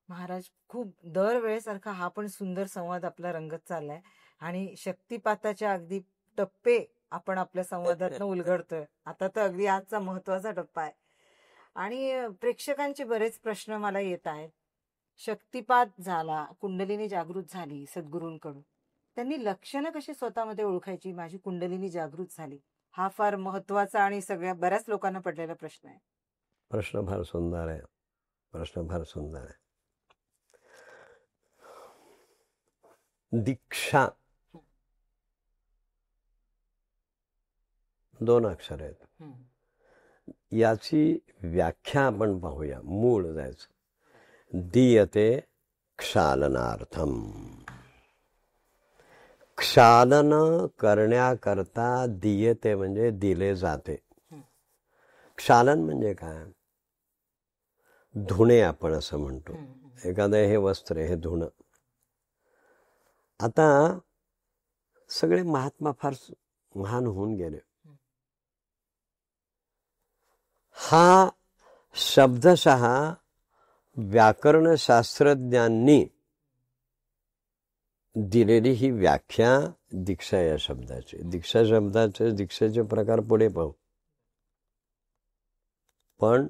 B: महाराज, खूप दरवेळेसारखा हा पण सुंदर संवाद आपला रंगत चाललाय, आणि शक्तिपाताच्या अगदी टप्पे आपण आपल्या संवादातनं उलगडतोय. आता तर अगदी आजचा महत्वाचा टप्पा आहे, आणि प्रेक्षकांचे बरेच प्रश्न मला येत आहेत. शक्तिपात झाला, कुंडलिनी जागृत झाली सद्गुरूंकडून, त्यांनी लक्षणं कशी स्वतःमध्ये ओळखायची, माझी कुंडलिनी जागृत झाली, हा फार महत्वाचा आणि सगळ्या बऱ्याच लोकांना पडलेला प्रश्न आहे.
A: प्रश्न फार सुंदर आहे. प्रश्न फार सुंदर आहे. दीक्षा 2 अक्षर आहेत.
B: हम्म.
A: याची व्याख्या आपण पाहूया. मूळ जायचं. दीयते क्षालनार्थम. क्षालन करण्याकरता दीयते म्हणजे दिले जाते. क्षालन म्हणजे काय? धुणे आपण असं म्हणतो. एखादं हे वस्त्र हे धुणं. आता सगळे महात्मा फार महान होऊन गेले. हा शब्दशः व्याकरणशास्त्रज्ञांनी दिलेली ही व्याख्या दीक्षा या शब्दाची. दीक्षा शब्दाचे दीक्षेचे प्रकार पुढे पाहू. पण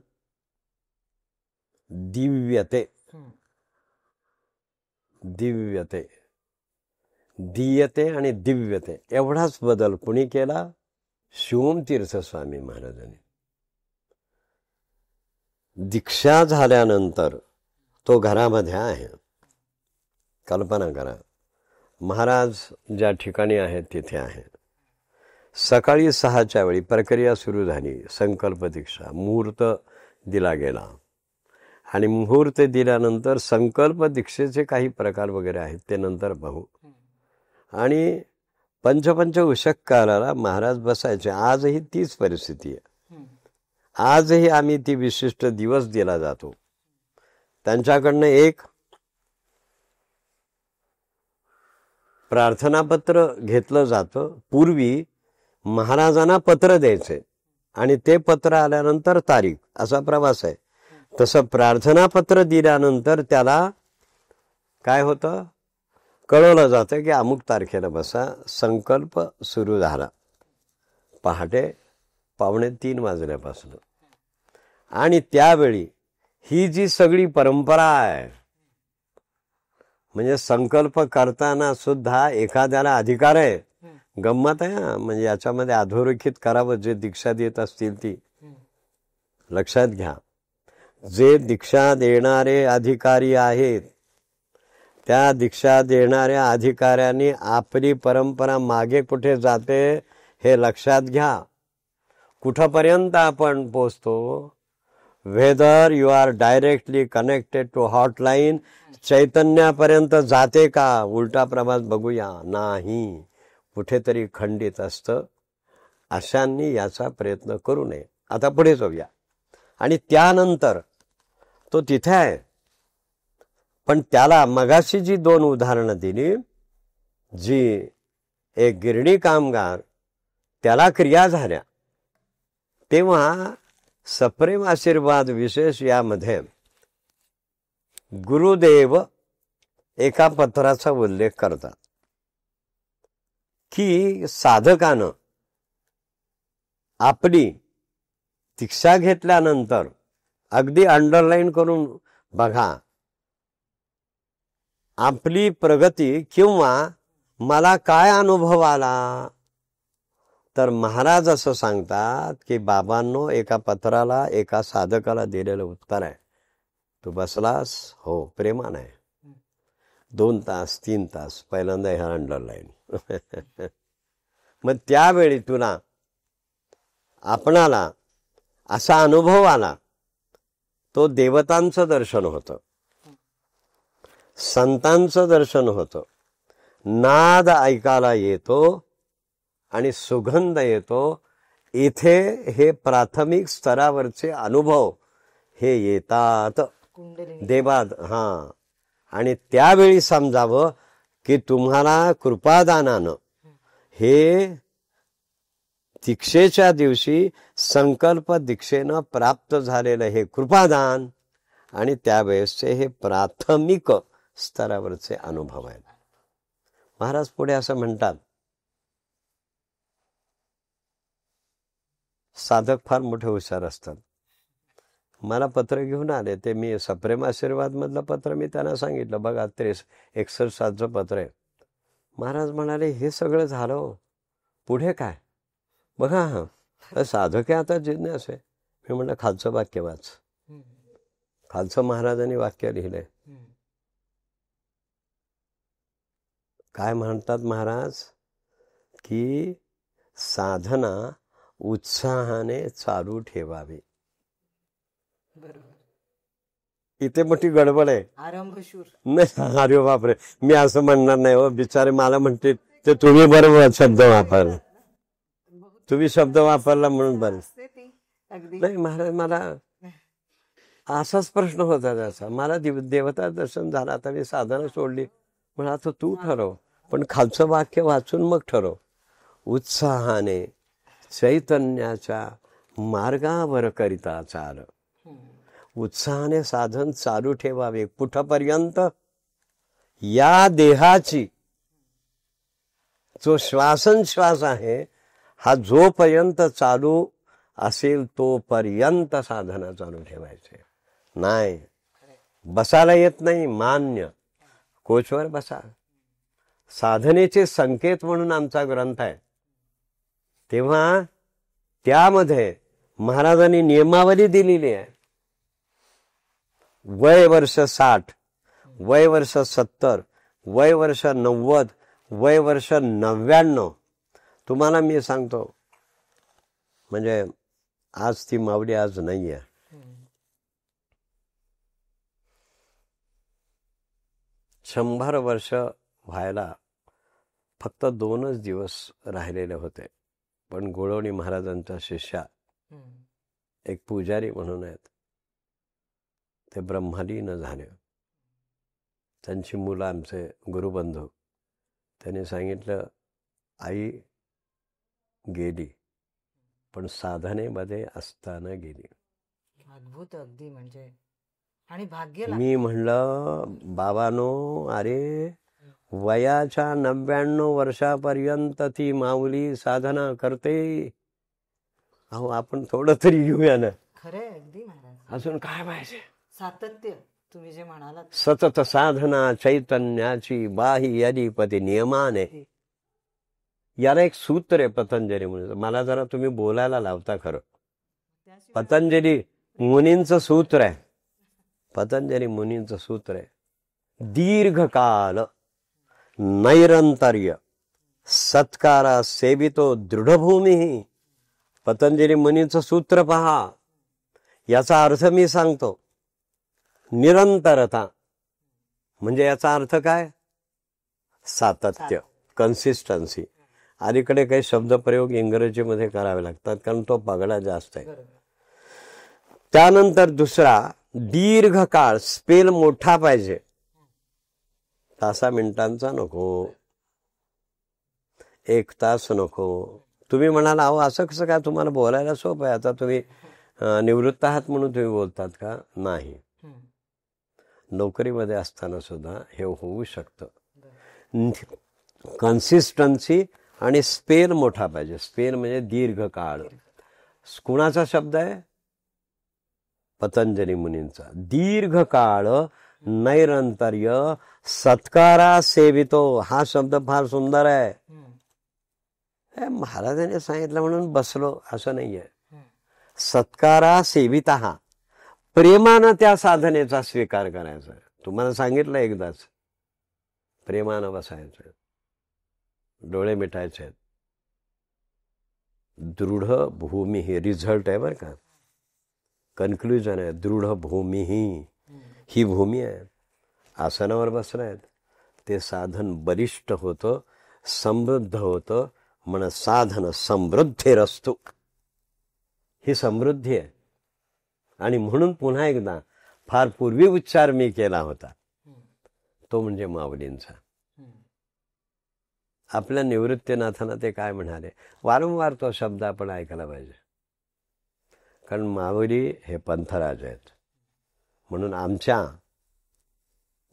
A: दिव्यते दिव्यते दीयते आणि दिव्यते एवढाच बदल कुणी केला? शिवमतीर्थ स्वामी महाराजांनी. दीक्षा झाल्यानंतर तो घरामध्ये आहे. कल्पना करा, महाराज ज्या ठिकाणी आहेत तिथे आहे. सकाळी 6च्या वेळी प्रक्रिया सुरू झाली. संकल्प दीक्षा मुहूर्त दिला गेला आणि मुहूर्त दिल्यानंतर संकल्प दीक्षेचे काही प्रकार वगैरे आहेत ते नंतर पाहू. आणि पंचपंच उषक्काराला महाराज बसायचे. आजही तीच परिस्थिती आहे. आजही आम्ही ती विशिष्ट दिवस दिला जातो. त्यांच्याकडनं एक प्रार्थनापत्र घेतलं जातं. पूर्वी महाराजांना पत्र द्यायचे आणि ते पत्र आल्यानंतर तारीख असा प्रवास आहे. तसं प्रार्थनापत्र दिल्यानंतर त्याला काय होतं? कळवलं जातं की अमुक तारखेला बसा. संकल्प सुरू झाला पहाटे 2:45 वाजल्यापासून. आणि त्यावेळी ही जी सगळी परंपरा आहे, म्हणजे संकल्प करताना सुद्धा एखाद्याला अधिकार आहे. गंमत आहे हा. म्हणजे याच्यामध्ये अधोरेखित करावं जे दीक्षा देत असतील ती लक्षात घ्या. जे दीक्षा देणारे अधिकारी आहेत त्या दीक्षा देणाऱ्या अधिकाऱ्यांनी आपली परंपरा मागे कुठे जाते हे लक्षात घ्या. कुठपर्यंत आपण पोचतो? Whether you are directly connected to hotline, चैतन्यापर्यंत जाते का? उलटा प्रवास बघूया. नाही, कुठेतरी खंडित असतं. अशांनी याचा प्रयत्न करू नये. आता पुढे जाऊया. आणि त्यानंतर तो तिथे आहे. पण त्याला मगाशी जी 2 उदाहरणं दिली, जी एक गिरणी कामगार त्याला क्रिया झाल्या, तेव्हा सप्रेम आशीर्वाद विशेष यामध्ये गुरुदेव एका पत्राचा उल्लेख करतात की साधकानं आपली दीक्षा घेतल्यानंतर अगदी अंडरलाईन करून बघा, आपली प्रगती किंवा मला काय अनुभव आला. तर महाराज असं सांगतात की बाबांनो, एका पत्राला एका साधकाला दिलेलं उत्तर आहे. तू बसलास? हो. प्रेमान आहे. 2 तास 3 तास पहिल्यांदा ह्या अंडरलाईन. मग त्यावेळी तुला आपणाला असा अनुभव आला. तो देवतांचं दर्शन होतं, संतांचं दर्शन होतं, नाद ऐकायला येतो आणि सुगंध येतो. इथे हे प्राथमिक स्तरावरचे अनुभव हे येतात देवाद. हां. आणि त्यावेळी समजावं की तुम्हाला कृपादानानं हे दीक्षेच्या दिवशी संकल्प दीक्षेनं प्राप्त झालेलं हे कृपादान आणि त्यावेळेसचे हे प्राथमिक स्तरावरचे अनुभव आहेत. महाराज पुढे असं म्हणतात, साधक फार मोठे हुशार असतात. मला पत्र घेऊन आले. ते मी सप्रेम आशीर्वाद मधलं पत्र मी त्यांना सांगितलं, बघा 61 पत्र आहे. महाराज म्हणाले, हे सगळं झालं हो. पुढे काय? बघा हा साधक आहे आता जिज्ञास आहे. मी म्हणलं खालचं वाक्य वाच. खालचं महाराजांनी वाक्य लिहिलंय. काय म्हणतात महाराज की साधना उत्साहाने चालू ठेवावी.
B: बरोबर.
A: इथे मोठी गडबड आहे.
B: आरंभशूर.
A: नाही, अरे बापरे, मी असं म्हणणार नाही हो. बिचारे मला म्हणते ते तुम्ही बरोबर शब्द वापरला, तुम्ही शब्द वापरला म्हणून बरं.
B: असते ती अगदी.
A: नाही महाराज, मला असाच प्रश्न होता त्याचा. मला देवता दर्शन झालं, आता मी साधना सोडली. म्हणा आता तू ठरव, पण खालचं वाक्य वाचून मग ठरव. उत्साहाने चैतन्याच्या मार्गावर करिता चाल. उत्साहाने साधन चालू ठेवावे. कुठपर्यंत? या देहाची जो श्वासनश्वास आहे हा जोपर्यंत चालू असेल तोपर्यंत साधना चालू ठेवायचे. नाही बसायला येत नाही, मान्य, कोचवर बसा. साधनेचे संकेत म्हणून आमचा ग्रंथ आहे. तेव्हा त्यामध्ये महाराजांनी नियमावली दिलेली आहे. वय वर्ष 60, वय वर्ष 70, वय वर्ष 90, वय वर्ष 99. तुम्हाला मी सांगतो, म्हणजे आज ती माऊली आज नाही आहे. 100 वर्ष व्हायला फक्त 2च दिवस राहिलेले होते. पण गोळवणी महाराजांचा शिष्या एक पुजारी म्हणून आहेत, ते ब्रह्मलीन झाले. त्यांची मुलं आमचे गुरुबंधू. त्यांनी सांगितलं, आई गेली पण साधनेमध्ये असताना गेली.
B: अद्भुत अगदी. म्हणजे आणि भाग्य.
A: मी म्हणलं बाबानो, अरे वयाच्या 99 वर्षापर्यंत ती माऊली साधना करते. अहो आपण थोडं तरी घेऊया ना.
B: खरे अगदी महाराज.
A: अजून काय पाहिजे?
B: सातत्य. तुम्ही जे म्हणालात,
A: सतत साधना चैतन्याची बाही अधिपती नियमाने. याला एक सूत्र आहे पतंजली म्हणून. मला जरा तुम्ही बोलायला लावता खरं. पतंजली मुनींचं सूत्र आहे. पतंजली मुनींचं सूत्र आहे. दीर्घकाल नैरंतर्य सत्कारा सेवितो दृढभूमी. पतंजली मुनींचं सूत्र पहा. याचा अर्थ मी सांगतो. निरंतरता म्हणजे याचा अर्थ काय? सातत्य, कन्सिस्टन्सी. अलीकडे काही शब्दप्रयोग इंग्रजीमध्ये करावे लागतात कारण तो पगडा जास्त आहे. त्यानंतर दुसरा, दीर्घकाळ. स्पेल मोठा पाहिजे, तासा मिनिटांचा नको, 1 तास नको. तुम्ही म्हणाल अहो असं कसं काय, तुम्हाला बोलायला सोपं आहे, आता तुम्ही निवृत्त आहात म्हणून तुम्ही बोलतात का? नाही, नोकरीमध्ये असताना सुद्धा हे होऊ शकतं. कन्सिस्टन्सी आणि स्पेल मोठा पाहिजे. स्पेल म्हणजे दीर्घकाळ. कुणाचा शब्द आहे? पतंजली मुनींचा. दीर्घकाळ नैरंतर्य सत्कारा सेवितो. हा शब्द फार सुंदर आहे. महाराजांनी सांगितलं म्हणून बसलो असं नाहीये. सत्कारा सेविता, हा प्रेमानं त्या साधनेचा स्वीकार करायचा. तुम्हाला सांगितलं एकदाच, प्रेमानं बसायचं, डोळे मिटायचे. दृढ भूमी ही रिझल्ट आहे बरं का, कन्क्लुजन आहे. दृढ भूमी ही भूमी आहे. आसनावर बसलायत, ते साधन बलिष्ठ होतं, समृद्ध होतं. म्हण साधन समृद्धीरस्तु. ही समृद्धी आहे. आणि म्हणून पुन्हा एकदा फार पूर्वी उच्चार मी केला होता, तो म्हणजे माऊलींचा. आपल्या निवृत्तीनाथांना ते काय म्हणाले, वारंवार तो शब्द आपण ऐकायला पाहिजे. कारण माऊली हे पंथराज आहेत. म्हणून आमच्या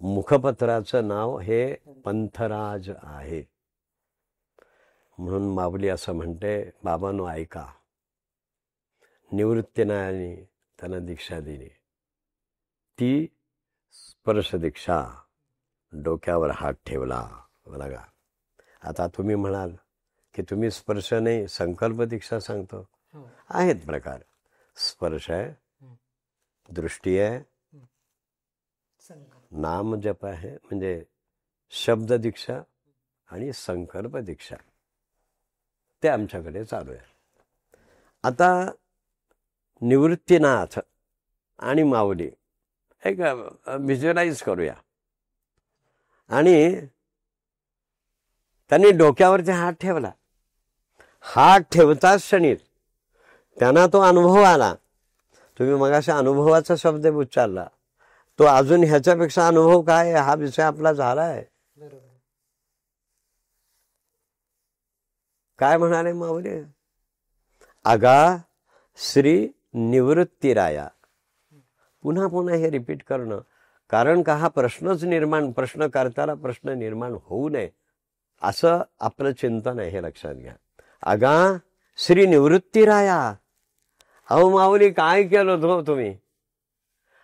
A: मुखपत्राचं नाव हे पंथराज आहे. म्हणून माऊली असं म्हणते, बाबांनो ऐका. निवृत्तीनाथांनी त्यांना दीक्षा दिली, ती स्पर्श दीक्षा. डोक्यावर हात ठेवला बघा, आता तुम्ही म्हणाल की तुम्ही स्पर्श नाही संकल्प दीक्षा सांगतो.
B: हो.
A: आहेत प्रकार. स्पर्श आहे, दृष्टी आहे,
B: संकल्प.
A: नाम जप आहे म्हणजे शब्द दीक्षा आणि संकल्प दीक्षा, ते आमच्याकडे चालू आहे. आता निवृत्तीनाथ आणि माऊली एक व्हिज्युअलाइज करूया. आणि त्यांनी डोक्यावरती हात ठेवला. हात ठेवताच क्षणी त्यांना तो अनुभव आला. तुम्ही मगाशी अनुभवाचा शब्द उच्चारला, तो अजून ह्याच्यापेक्षा अनुभव काय हा विषय आपला झाला आहे.
B: बरोबर.
A: काय म्हणाले माऊली? आगा श्री निवृत्तीराया. पुन्हा पुन्हा हे रिपीट करणं, कारण का हा प्रश्नकर्त्याला प्रश्न निर्माण होऊ नये असं आपलं चिंतन आहे, हे लक्षात घ्या. आगा श्री निवृत्तीराया. अहो माऊली काय केलं तो तुम्ही?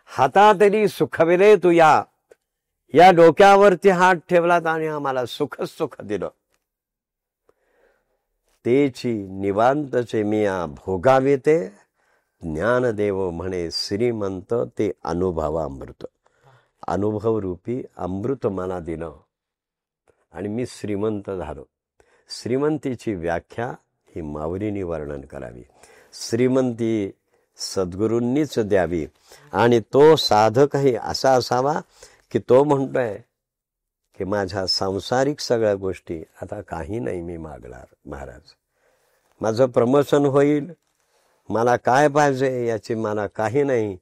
A: हातातली सुखविले तू या डोक्यावरती हात ठेवलात आणि आम्हाला सुख दिलं. तेची निवांतचे मिया भोगावे ते ज्ञानदेव म्हणे श्रीमंत ते अनुभवामृत. अनुभव रूपी अमृत मला दिलं आणि मी श्रीमंत झालो. श्रीमंतीची व्याख्या ही माऊलींनी वर्णन करावी. श्रीमंती सद्गुरूंनीच द्यावी. आणि तो साधकही असा असावा की तो म्हणतोय की माझ्या सांसारिक सगळ्या गोष्टी आता काही नाही मी मागणार महाराज. माझं प्रमोशन होईल, मला काय पाहिजे याची मला काही नाही,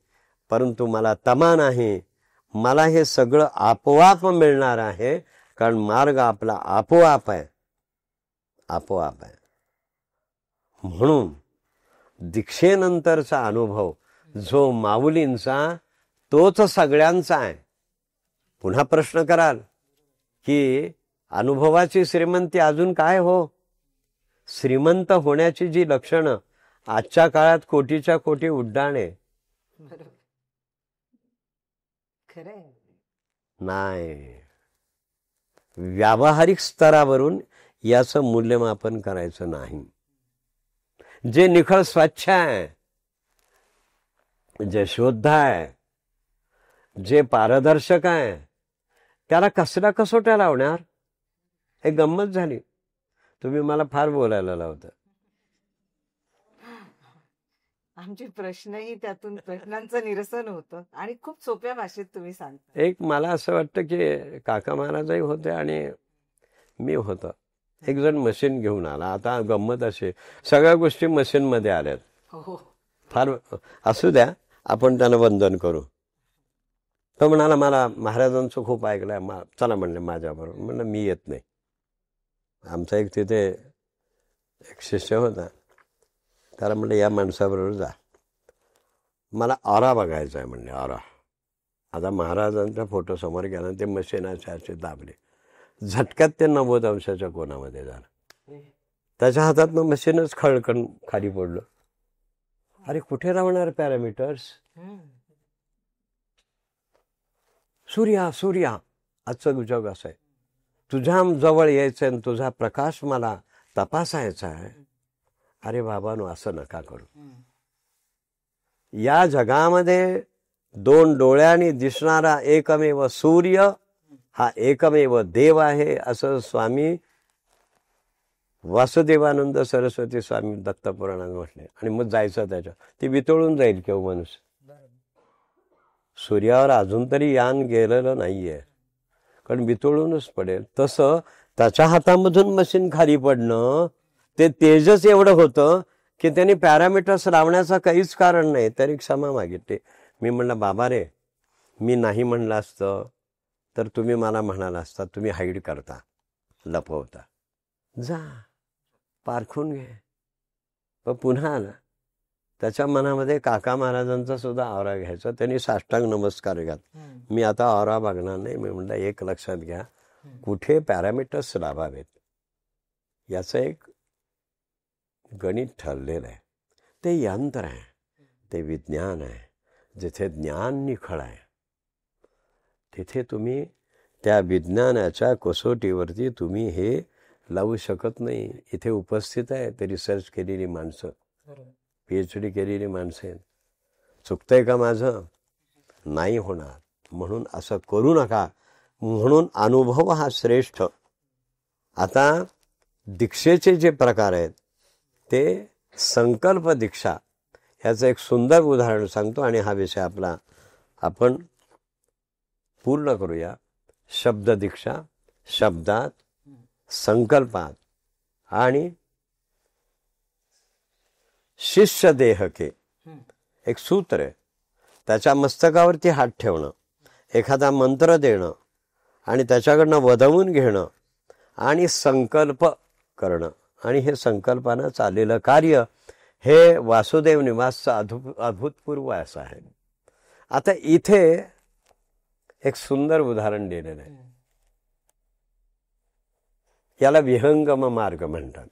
A: परंतु मला तमा नाही. मला हे सगळं आपोआप मिळणार आहे, कारण मार्ग आपला आपोआप आहे. म्हणून दीक्षेनंतरचा अनुभव जो माऊलींचा तोच सगळ्यांचा आहे. पुन्हा प्रश्न कराल की अनुभवाची श्रीमंती अजून काय हो? श्रीमंत होण्याची जी लक्षणं आजच्या काळात कोटीच्या कोटी उड्डाणे
B: बरोबर. खरंय.
A: नाही. व्यावहारिक स्तरावरून याचं मूल्यमापन करायचं नाही. जे निखळ स्वच्छ आहे, जे शुद्ध आहे, जे पारदर्शक आहे, त्याला कसल्या कसोट्या लावणार? हे गंमत झाली. तुम्ही मला फार बोलायला लावता.
B: आमचे प्रश्नही त्यातून प्रश्नांचं निरसन होतं आणि खूप सोप्या भाषेत तुम्ही सांगता.
A: एक मला असं वाटतं की काका महाराजही होते आणि मी होतो. एक जण मशीन घेऊन आला. आता गंमत अशी, सगळ्या गोष्टी मशीनमध्ये आल्यात.
B: हो.
A: फार असू द्या, आपण त्यांना वंदन करू. तो म्हणाला मला महाराजांचं खूप ऐकलंय, चला म्हणले माझ्याबरोबर. म्हणलं मी येत नाही. आमचा एक तिथे एक शिष्य होता, त्याला म्हणलं या माणसाबरोबर जा, मला ऑरा बघायचा आहे म्हणले. ऑरा. आता महाराजांचा फोटो समोर गेला, ते मशीनाच्या असे दाबले, झटक्यात ते 90 अंशाच्या कोणामध्ये झालं. त्याच्या हातातनं मशीनच खळकन खाली पडलं. अरे कुठे राहणार पॅरामीटर्स? सूर्या आजचं जग असं आहे. तुझ्या जवळ यायचं आणि तुझा प्रकाश मला तपासायचा आहे. अरे बाबांनो, असं नका करू. या जगामध्ये 2 डोळ्यांनी दिसणारा एकमेव सूर्य हा एकमेव देव आहे, असं स्वामी वासुदेवानंद सरस्वती स्वामी दत्तपुराणात म्हटले. आणि मग जायचं त्याच्या, ते वितळून जाईल केव्हा मनुष्य. सूर्यावर अजून तरी यान गेलेलं नाहीये, कारण वितळूनच पडेल. तसं त्याच्या हातामधून मशीन खाली पडणं, ते तेजच एवढं होतं की त्यांनी पॅरामीटर्स लावण्याचं काहीच कारण नाही. तरी क्षमा मागितली. मी म्हणलं बाबा रे, मी नाही म्हणलं असतं तर तुम्ही मला म्हणाला असता तुम्ही हाईड करता, लपवता, जा पारखून घे. पण पुन्हा आला. त्याच्या मनामध्ये काका महाराजांचा सुद्धा ऑरा घ्यायचा. त्यांनी साष्टांग नमस्कार घातला. मी आता ऑरा बघणार नाही. मी म्हणलं एक लक्षात घ्या, कुठे पॅरामीटर्स लावावेत याचं एक गणित ठरलेलं आहे. ते यंत्र आहे, ते विज्ञान आहे. जिथे ज्ञान निखळ आहे तिथे तुम्ही त्या विज्ञानाच्या कसोटीवरती तुम्ही हे लावू शकत नाही. इथे उपस्थित आहे ते रिसर्च केलेली माणसं, PhD केलेली माणसं आहेत. चुकतंय का माझं? नाही होणार. म्हणून असं करू नका. म्हणून अनुभव हा श्रेष्ठ. आता दीक्षेचे जे प्रकार आहेत ते संकल्प दीक्षा ह्याचं एक सुंदर उदाहरण सांगतो आणि हा विषय आपला आपण पूर्ण करूया. शब्द दीक्षा, शब्दात, संकल्पात आणि शिष्य देहके एक सूत्र आहे. त्याच्या मस्तकावरती हात ठेवणं, एखादा मंत्र देणं आणि त्याच्याकडनं वदवून घेणं आणि संकल्प करणं आणि हे संकल्पानं चाललेलं कार्य हे वासुदेव निवासचं अभूतपूर्व असं आहे. आता इथे एक सुंदर उदाहरण दिलेलं आहे. याला विहंगम मार्ग म्हणतात.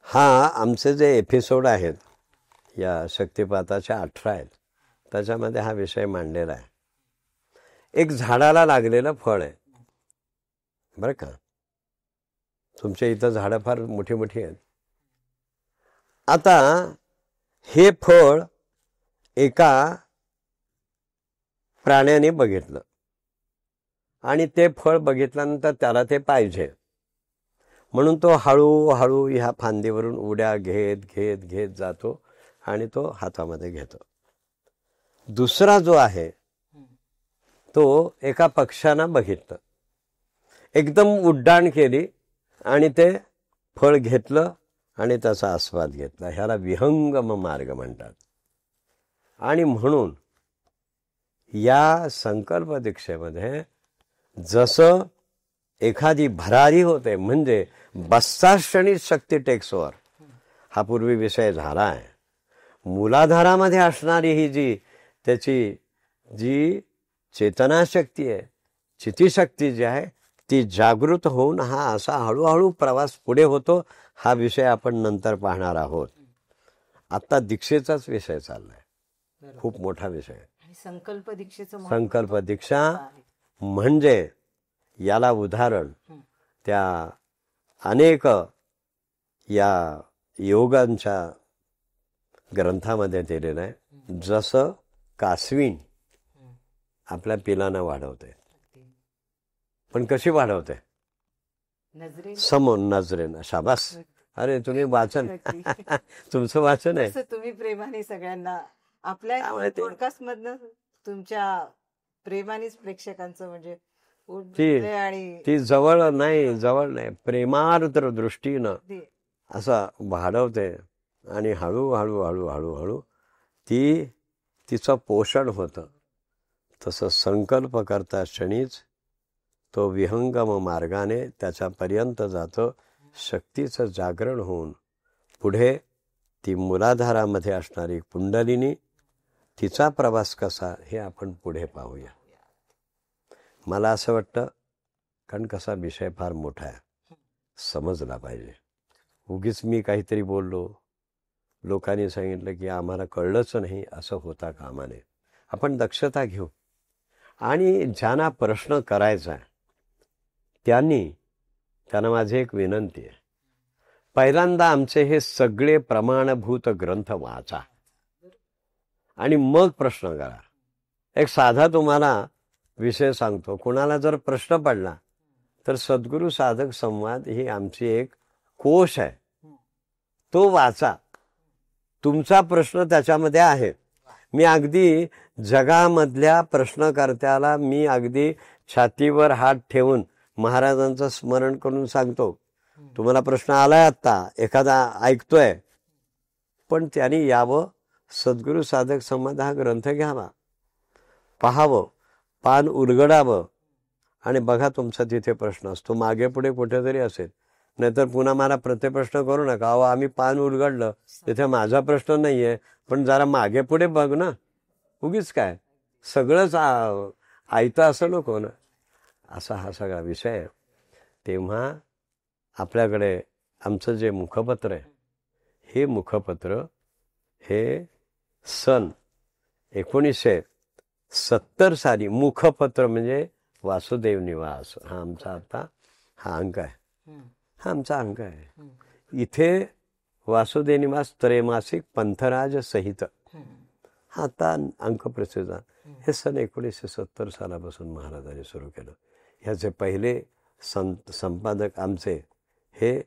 A: हा आमचे जे एपिसोड आहेत या शक्तिपाताच्या 18 आहेत त्याच्यामध्ये हा विषय मांडलेला आहे. एक झाडाला लागलेलं फळ आहे बरं का. तुमच्या इथं झाडं फार मोठी मोठी आहेत. आता हे फळ एका प्राण्याने बघितलं आणि ते फळ बघितल्यानंतर त्याला ते पाहिजे म्हणून तो हळूहळू ह्या फांदीवरून उड्या घेत घेत घेत जातो आणि तो हातामध्ये घेतो. दुसरा जो आहे तो एका पक्ष्यानं बघितलं, एकदम उड्डाण केली आणि ते फळ घेतलं आणि त्याचा आस्वाद घेतला. ह्याला विहंगम मार्ग म्हणतात. आणि म्हणून या संकल्प दीक्षेमध्ये जसं एखादी भरारी होते म्हणजे बस्ताक्षणी शक्ती टेक्स ओव्हर, हा पूर्वी विषय झाला आहे. मूलाधारामध्ये असणारी ही जी त्याची जी चेतनाशक्ती आहे, चितीशक्ती जी आहे ती जागृत होऊन हा असा हळूहळू प्रवास पुढे होतो. हा विषय आपण नंतर पाहणार आहोत. आता दीक्षेचाच विषय चाललाय, खूप मोठा विषय.
B: संकल्प दीक्षेचं
A: संकल्प दीक्षा म्हणजे याला उदाहरण त्या अनेक या योगांच्या ग्रंथामध्ये दिलेलं आहे. जसं कासवीन आपल्या पिलांना वाढवते, पण कशी वाढवते? समोर नजरेनं. शाबास. अरे तुम्ही वाचन तुमचं वाचन आहे.
B: तुम्ही प्रेमाने सगळ्यांना आपल्या पॉडकास्ट मधनं तुमच्या प्रेमानेच प्रेक्षकांचं म्हणजे
A: ती जवळ नाही प्रेमार्द्र दृष्टीनं असं वाढवते आणि हळूहळू हळूहळू हळू तिचं पोषण होतं. तसं संकल्प करता क्षणीच तो विहंगम मार्गाने त्याच्यापर्यंत जातो. शक्तीचं जागरण होऊन पुढे ती मूलाधारामध्ये असणारी कुंडलिनी, तिचा प्रवास कसा हे आपण पुढे पाहूया. मला असं वाटतं, कारण कसा विषय फार मोठा आहे, समजला पाहिजे. उगीच मी काहीतरी बोललो, लोकांनी सांगितलं की आम्हाला कळलंच नाही, असं होता कामा नये. आपण दक्षता घेऊ आणि ज्यांना प्रश्न करायचा आहे त्यांना माझी एक विनंती आहे. पहिल्यांदा आमचे हे सगळे प्रमाणभूत ग्रंथ वाचा आणि मग प्रश्न करा. एक साधा तुम्हाला विषय सांगतो. कोणाला जर प्रश्न पडला तर सद्गुरू साधक संवाद ही आमची एक कोश आहे, तो वाचा. तुमचा प्रश्न त्याच्यामध्ये आहे. मी अगदी जगामधल्या प्रश्नकर्त्याला मी अगदी छातीवर हात ठेवून महाराजांचं स्मरण करून सांगतो, तुम्हाला प्रश्न आलाय आत्ता, एखादा ऐकतोय, पण त्यांनी यावं, सद्गुरू साधक संवाद हा ग्रंथ घ्यावा, पाहावं, पान उलगडावं आणि बघा तुमचा तिथे प्रश्न असतो. मागे पुढे कुठेतरी असेल, नाहीतर पुन्हा मला प्रत्यप्रश्न करू नका. अहो आम्ही पान उलगडलं, तिथे माझा प्रश्न नाहीये, पण जरा मागे पुढे बघ ना. उगीच काय सगळंच ऐतं असं नको ना. असा हा सगळा विषय आहे. तेव्हा आपल्याकडे आमचं जे मुखपत्र आहे, हे मुखपत्र हे सन 1970 साली मुखपत्र म्हणजे वासुदेव निवास हा आमचा आता हा अंक आहे.
B: हम्म.
A: हा आमचा अंक आहे.
B: हम्म.
A: इथे वासुदेव निवास त्रैमासिक पंथराज सहित
B: हम्म.
A: हा आता अंक प्रसिद्ध. हे सन 1970 सालापासून महाराजांनी सुरू केलं. ह्याचे पहिले संपादक आमचे हे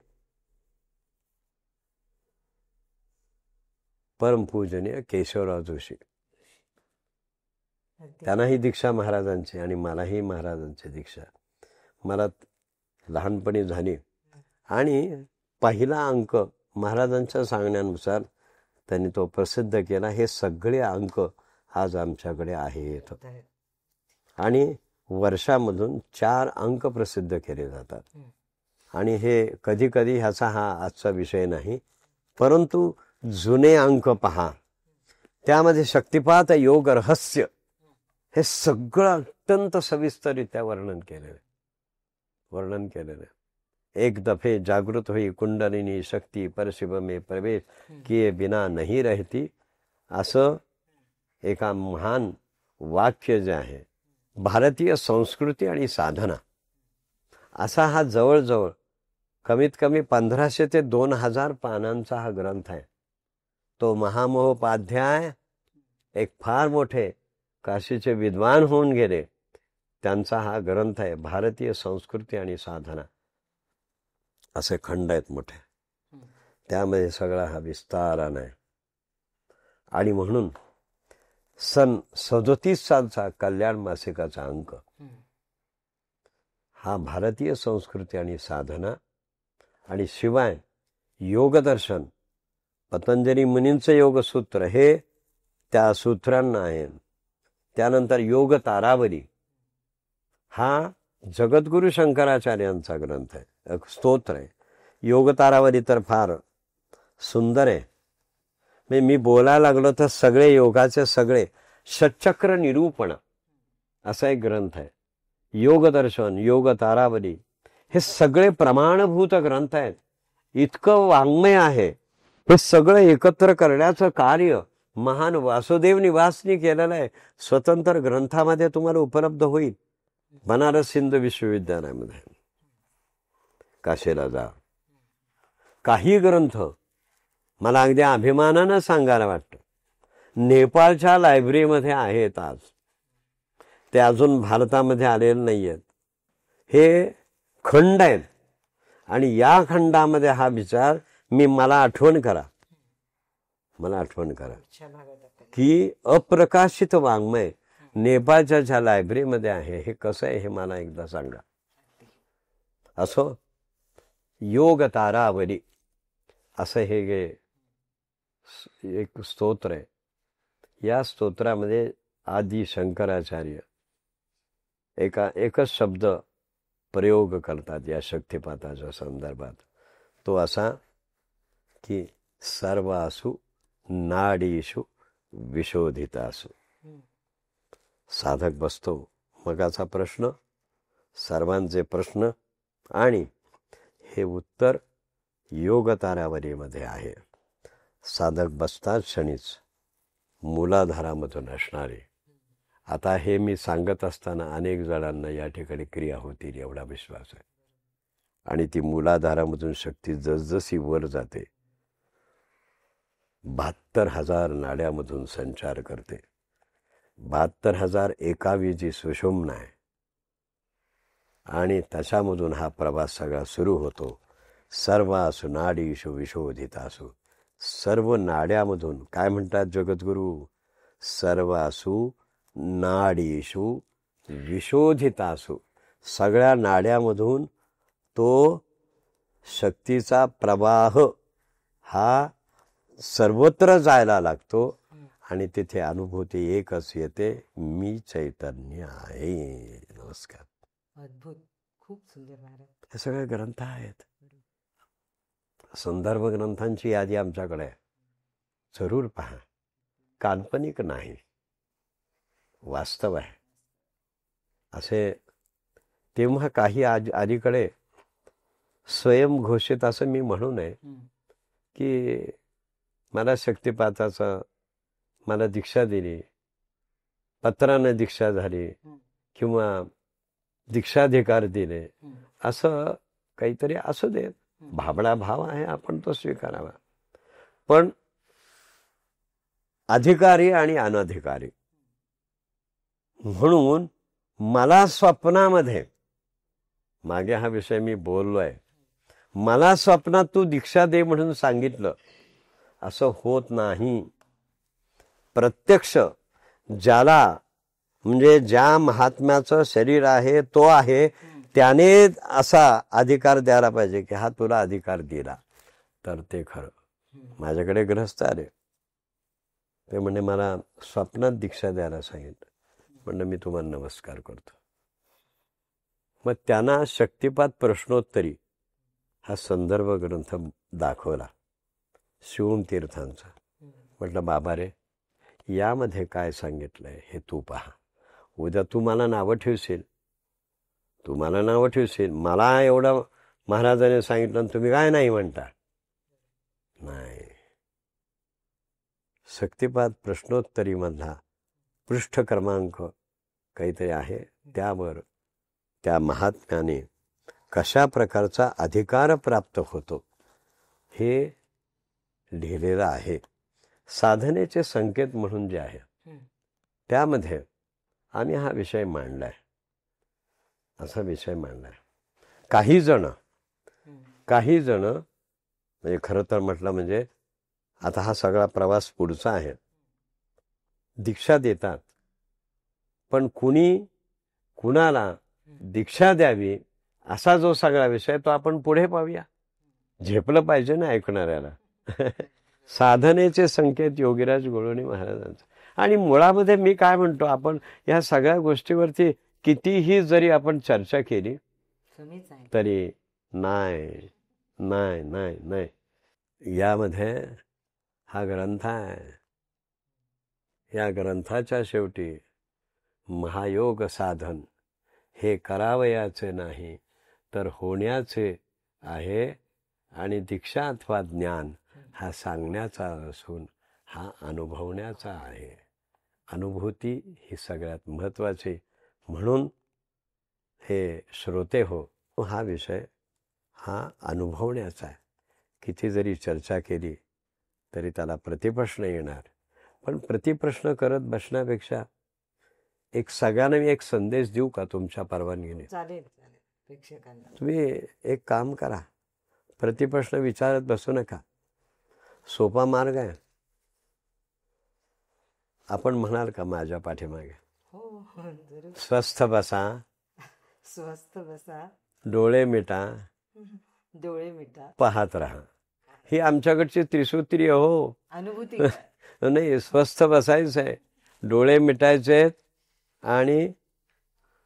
A: परमपूजनीय केशवराव जोशी. त्यांनाही दीक्षा महाराजांची आणि मलाही महाराजांची दीक्षा मला लहानपणी झाली. आणि पहिला अंक महाराजांच्या सांगण्यानुसार त्यांनी तो प्रसिद्ध केला. हे सगळे अंक आज आमच्याकडे आहेत. आणि वर्षामधून 4 अंक प्रसिद्ध केले जातात. आणि हे कधी कधी ह्याचा हा आजचा विषय नाही, परंतु जुने अंक पहा, त्यामध्ये शक्तिपात योग रहस्य हे सगळं अत्यंत सविस्तररित्या वर्णन केलेलं. एक दफे जागृत हुई कुंडलिनी शक्ती परशिव में प्रवेश किए बिना नहीं रहती, असं एका महान वाक्य जे आहे. भारतीय संस्कृती आणि साधना असा हा जवळजवळ कमीत कमी 1500 ते 2000 पानांचा हा ग्रंथ आहे. तो महामहोपाध्याय एक फार मोठे काशीचे विद्वान होऊन गेले, त्यांचा हा ग्रंथ आहे. भारतीय संस्कृती आणि साधना असे खंड आहेत मोठे. त्यामध्ये सगळा हा विस्ताराने आहे. आणि म्हणून सन 37 सालचा कल्याण मासिकाचा अंक हा भारतीय संस्कृती आणि साधना आणि शिवाय योगदर्शन पतंजली मुनींचं योगसूत्र हे त्या सूत्रांना आहे. त्यानंतर योग तारावली हा जगद्गुरु शंकराचार्यांचा ग्रंथ आहे, एक स्तोत्र आहे. योग तारावली तर फार सुंदर आहे. मी बोलायला लागलो तर सगळे योगाचे सगळे षटचक्र निरूपण असा एक ग्रंथ आहे. योगदर्शन, योग तारावली हे सगळे प्रमाणभूत ग्रंथ आहेत. इतकं वाङ्मय आहे. हे सगळं एकत्र करण्याचं कार्य महान वासुदेव निवासनी केलेलं आहे. स्वतंत्र ग्रंथामध्ये तुम्हाला उपलब्ध होईल. बनारस हिंदू विश्वविद्यालयामध्ये काशीला जा. काही ग्रंथ मला अगदी अभिमानानं सांगायला वाटतं, नेपाळच्या लायब्ररीमध्ये आहेत आज. ते अजून भारतामध्ये आलेले नाही आहेत. हे खंड आहेत. आणि या खंडामध्ये हा विचार मला आठवण करा की अप्रकाशित वाङ्मय नेपाळच्या ज्या लायब्ररीमध्ये आहे हे कसं आहे हे मला एकदा सांगा. असो योग तारावली असं हे एक स्तोत्र आहे. या स्तोत्रामध्ये आदि शंकराचार्य एकच शब्द प्रयोग करतात या शक्तिपाताच्या संदर्भात. तो असा की सर्वासु नाडीषु विशोधितासु. साधक बसतो, मगाचा प्रश्न, सर्वांचे प्रश्न, आणि हे उत्तर योग तारावलीमध्ये आहे. साधक बसतात क्षणीच मूलाधारामधून असणारे. आता हे मी सांगत असताना अनेक जणांना या ठिकाणी क्रिया होतील एवढा विश्वास आहे. आणि ती मूलाधारामधून शक्ती जसजशी वर जाते 72,000 नाड्यामधून संचार करते. 72,000 एकावी जी सुषुम्ना आहे आणि त्याच्यामधून हा प्रवास सगळा सुरू होतो. सर्वासु नाडीषु विशोधितासु. सर्व नाड्यामधून काय म्हणतात जगद्गुरु? सर्वासु नाडीषु विशोधितासु. सगळ्या नाड्यामधून तो शक्तीचा प्रवाह हा सर्वत्र जायला लागतो आणि तिथे अनुभूती एकच येते, मी चैतन्य आहे. नमस्कार.
B: अद्भुत, खूप सुंदर महाराज.
A: हे सगळे ग्रंथ आहेत. संदर्भ ग्रंथांची यादी आमच्याकडे आहे. जरूर पहा. काल्पनिक नाही, वास्तव आहे. असे तेव्हा काही अलीकडे स्वयंघोषित असं मी म्हणू नये की मला शक्तिपाताचं मला दीक्षा दिली, पत्रानं दीक्षा झाली, किंवा दीक्षाधिकार दिले, असं काहीतरी असू दे. भाबडा भाव आहे, आपण तो स्वीकारावा. पण अधिकारी आणि अनधिकारी म्हणून मला स्वप्नामध्ये, मागे हा विषय मी बोललोय, मला स्वप्नात तू दीक्षा दे म्हणून सांगितलं, असं होत नाही. प्रत्यक्ष ज्याला, म्हणजे ज्या महात्म्याचं शरीर आहे तो आहे, त्याने असा अधिकार द्यायला पाहिजे की हा तुला अधिकार दिला तर ते खरं. माझ्याकडे ग्रहस्थ आले, ते म्हणजे मला स्वप्नात दीक्षा द्यायला सांगितलं. म्हणलं मी तुम्हाला नमस्कार करतो. मग त्यांना शक्तिपात प्रश्नोत्तरी हा संदर्भ ग्रंथ दाखवला, शिवतीर्थांचा. म्हटलं बाबा रे, यामध्ये काय सांगितलंय हे तू पहा. उद्या तू मला नावं ठेवशील, मला एवढं महाराजांनी सांगितलं तुम्ही काय नाही म्हणता. नाही. शक्तिपात प्रश्नोत्तरी मधला पृष्ठ क्रमांक काहीतरी आहे, त्यावर त्या महात्म्याने कशा प्रकारचा अधिकार प्राप्त होतो हे लिहिलेलं आहे. साधनेचे संकेत म्हणून जे आहे त्यामध्ये आम्ही हा विषय मांडलाय, असा विषय मांडलाय. काही जण म्हणजे खरं तर म्हटलं म्हणजे आता हा सगळा प्रवास पुढचा आहे. दीक्षा देतात, पण कुणाला दीक्षा द्यावी असा जो सगळा विषय तो आपण पुढे पाहूया. झेपलं पाहिजे ना ऐकणाऱ्याला. साधनेचे संकेत योगीराज गोळवणे महाराजांचं. आणि मुळामध्ये मी काय म्हणतो, आपण या सगळ्या गोष्टीवरती कितीही जरी आपण चर्चा केली तरी नाही, यामध्ये हा ग्रंथ आहे. या ग्रंथाच्या शेवटी महायोग साधन हे करावयाचे नाही तर होण्याचे आहे, आणि दीक्षा अथवा ज्ञान हा सांगण्याचा असून हा अनुभवण्याचा आहे. अनुभूती ही सगळ्यात महत्त्वाची. म्हणून हे श्रोते हो, हा विषय हा अनुभवण्याचा आहे. किती जरी चर्चा केली तरी त्याला प्रतिप्रश्न येणार, पण प्रतिप्रश्न करत बसण्यापेक्षा एक सगळ्यांना मी एक संदेश देऊ का तुमच्या परवानगीने?
B: चालेल. प्रेक्षकांना
A: तुम्ही एक काम करा, प्रतिप्रश्न विचारत बसू नका. सोपा मार्ग आहे. आपण म्हणाल का माझ्या पाठीमागे?
B: हो, जरूर.
A: स्वस्थ बसा, डोळे मिटा, पाहत राहा. ही आमच्याकडची त्रिसूत्री हो.
B: अनुभूती
A: नाही, स्वस्थ बसायचं आहे, डोळे मिटायचे आणि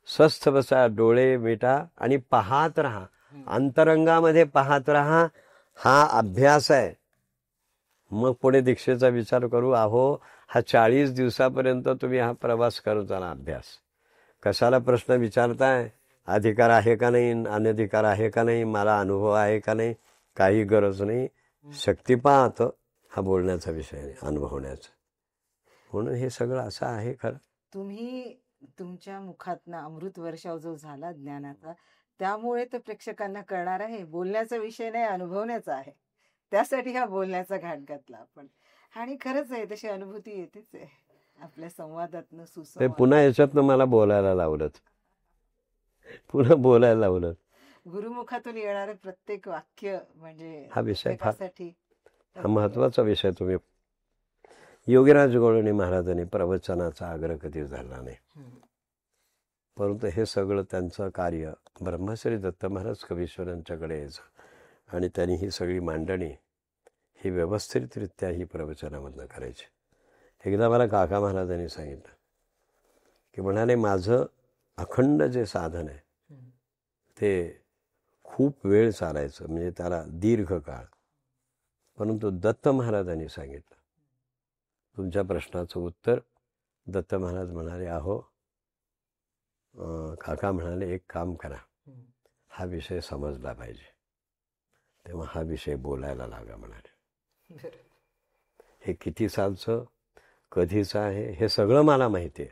A: स्वस्थ बसा, डोळे मिटा आणि पाहत राहा. अंतरंगामध्ये पाहत राहा. हा अभ्यास आहे. मग पुढे दीक्षेचा विचार करू. हा 40 दिवसापर्यंत तुम्ही हा प्रवास करत आला. अभ्यास कशाला प्रश्न विचारताय? अधिकार आहे का नाही, अनधिकार आहे का नाही, मला अनुभव आहे का नाही, काही गरज नाही. शक्तिपात हा बोलण्याचा विषय आहे, अनुभवण्याचा. म्हणून हे सगळं असं आहे. खरं
B: तुम्ही तुमच्या मुखातनं अमृत वर्षाव जो झाला ज्ञानाचा, त्यामुळे तर प्रेक्षकांना कळणार आहे बोलण्याचा विषय नाही, अनुभवण्याचा आहे. त्यासाठी हा बोलण्याचा घाट घातला आपण. आणि खरंच आहे, तशी अनुभूती येतेच आहे आपल्या संवादातनं, सुसंवाद.
A: पुन्हा याच्यातनं मला बोलायला लावलं,
B: गुरुमुखातून येणारं प्रत्येक वाक्य म्हणजे
A: हा विषय
B: प्रत्येकासाठी
A: हा महत्वाचा विषय. तुम्ही योगीराज गोळवणे महाराजांनी प्रवचनाचा आग्रह कधी झाला नाही, परंतु हे सगळं त्यांचं कार्य ब्रह्मश्री दत्त महाराज कवीश्वरांच्याकडे यायचं आणि त्यांनी ही सगळी मांडणी ही व्यवस्थितरित्या ही प्रवचनामधनं करायची. एकदा मला काका महाराजांनी सांगितलं की म्हणाले, माझं अखंड जे साधन आहे ते खूप वेळ चालायचं, म्हणजे त्याला दीर्घ काळ. परंतु दत्त महाराजांनी सांगितलं, तुमच्या प्रश्नाचं उत्तर. दत्त महाराज म्हणाले, काका म्हणाले, एक काम करा, हा विषय समजला पाहिजे, तेव्हा हा विषय बोलायला लागा म्हणाले. हे किती सालचं, कधीचं आहे हे सगळं मला माहिती आहे,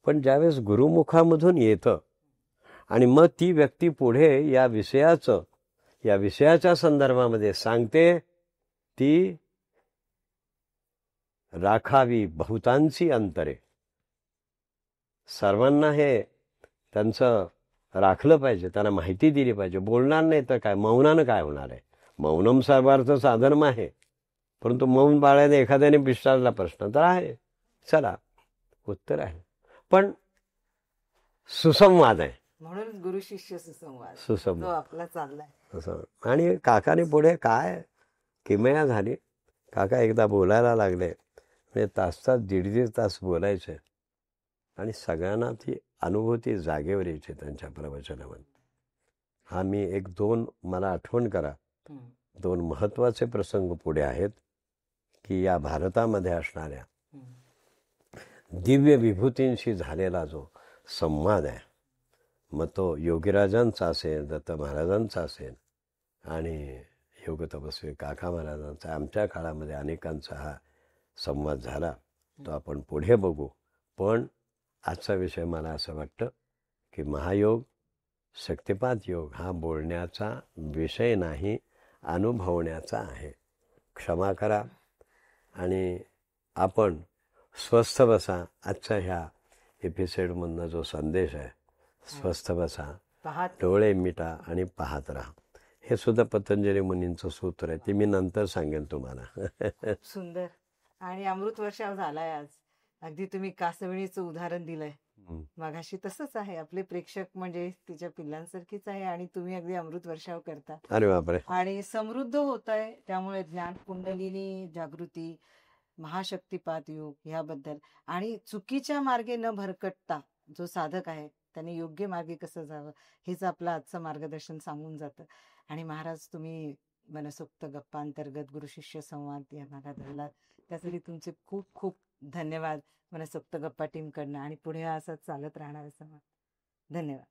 A: पण ज्यावेळेस गुरुमुखामधून येतं आणि मग ती व्यक्ती पुढे या विषयाच्या संदर्भामध्ये सांगते, ती राखावी बहुतांची अंतरे. सर्वांना हे त्यांचं राखलं पाहिजे, त्यांना माहिती दिली पाहिजे. बोलणार नाही तर काय, मौनानं काय होणार आहे? मौनम सर्वार्थ साधनम आहे, परंतु मौन पाळल्याने एखाद्याने विचारला प्रश्न तर आहे, चला उत्तर आहे, पण सुसंवाद आहे.
B: म्हणून गुरु शिष्य सुसंवाद
A: सुसंवाद.
B: जो आपला चाललाय.
A: असं. आणि काकाने पुढे काय किमया झाली. काका एकदा बोलायला लागले, म्हणजे तास दीड तास बोलायचे आणि सगळ्यांना ती अनुभूती जागेवर यायची त्यांच्या प्रवचनामध्ये. हा मी एक दोन मला आठवण करा, दोन महत्त्वाचे प्रसंग पुढे आहेत की या भारतामध्ये असणाऱ्या दिव्य विभूतींशी झालेला जो संवाद आहे, मग तो योगीराजांचा असेल, दत्त महाराजांचा असेल आणि योग तपस्वी काका महाराजांचा, आमच्या काळामध्ये अनेकांचा हा संवाद झाला. तो आपण पुढे बघू. पण आजचा विषय मला असं वाटतं की महायोग, शक्तिपात योग हा बोलण्याचा विषय नाही, अनुभवण्याचा आहे. क्षमा करा आणि आपण स्वस्थ बसा. आजच्या ह्या एपिसोडमधनं जो संदेश आहे, स्वस्थ बसा, डोळे मिटा आणि पाहत राहा. हे सुद्धा पतंजली मुनींचं सूत्र आहे, ते मी नंतर सांगेन तुम्हाला.
B: सुंदर. आणि अमृत वर्षाव झालाय आज. अगदी तुम्ही कासवणीचं उदाहरण दिलंय मगाशी. तसंच आहे, आपले प्रेक्षक म्हणजे तिच्या पिल्लांसारखीच आहे आणि तुम्ही अगदी अमृत वर्षाव करता.
A: अरे बापरे.
B: आणि समृद्ध होत आहे. त्यामुळे ज्ञान कुंडलिनी जागृती, महाशक्तिपात योग याबद्दल आणि चुकीच्या मार्गे न भरकटता जो साधक आहे त्याने योग्य मार्गे कसं जावं हेच आपलं आजचं मार्गदर्शन सांगून जातं. आणि महाराज, तुम्ही मनसोक्त गप्पांतर्गत गुरु शिष्य संवाद या भागात धरलात, त्यासाठी तुमचे खूप खूप धन्यवाद मनसोक्त गप्पा टीम कडनं. आणि पुढे असं चालत राहणार असं धन्यवाद.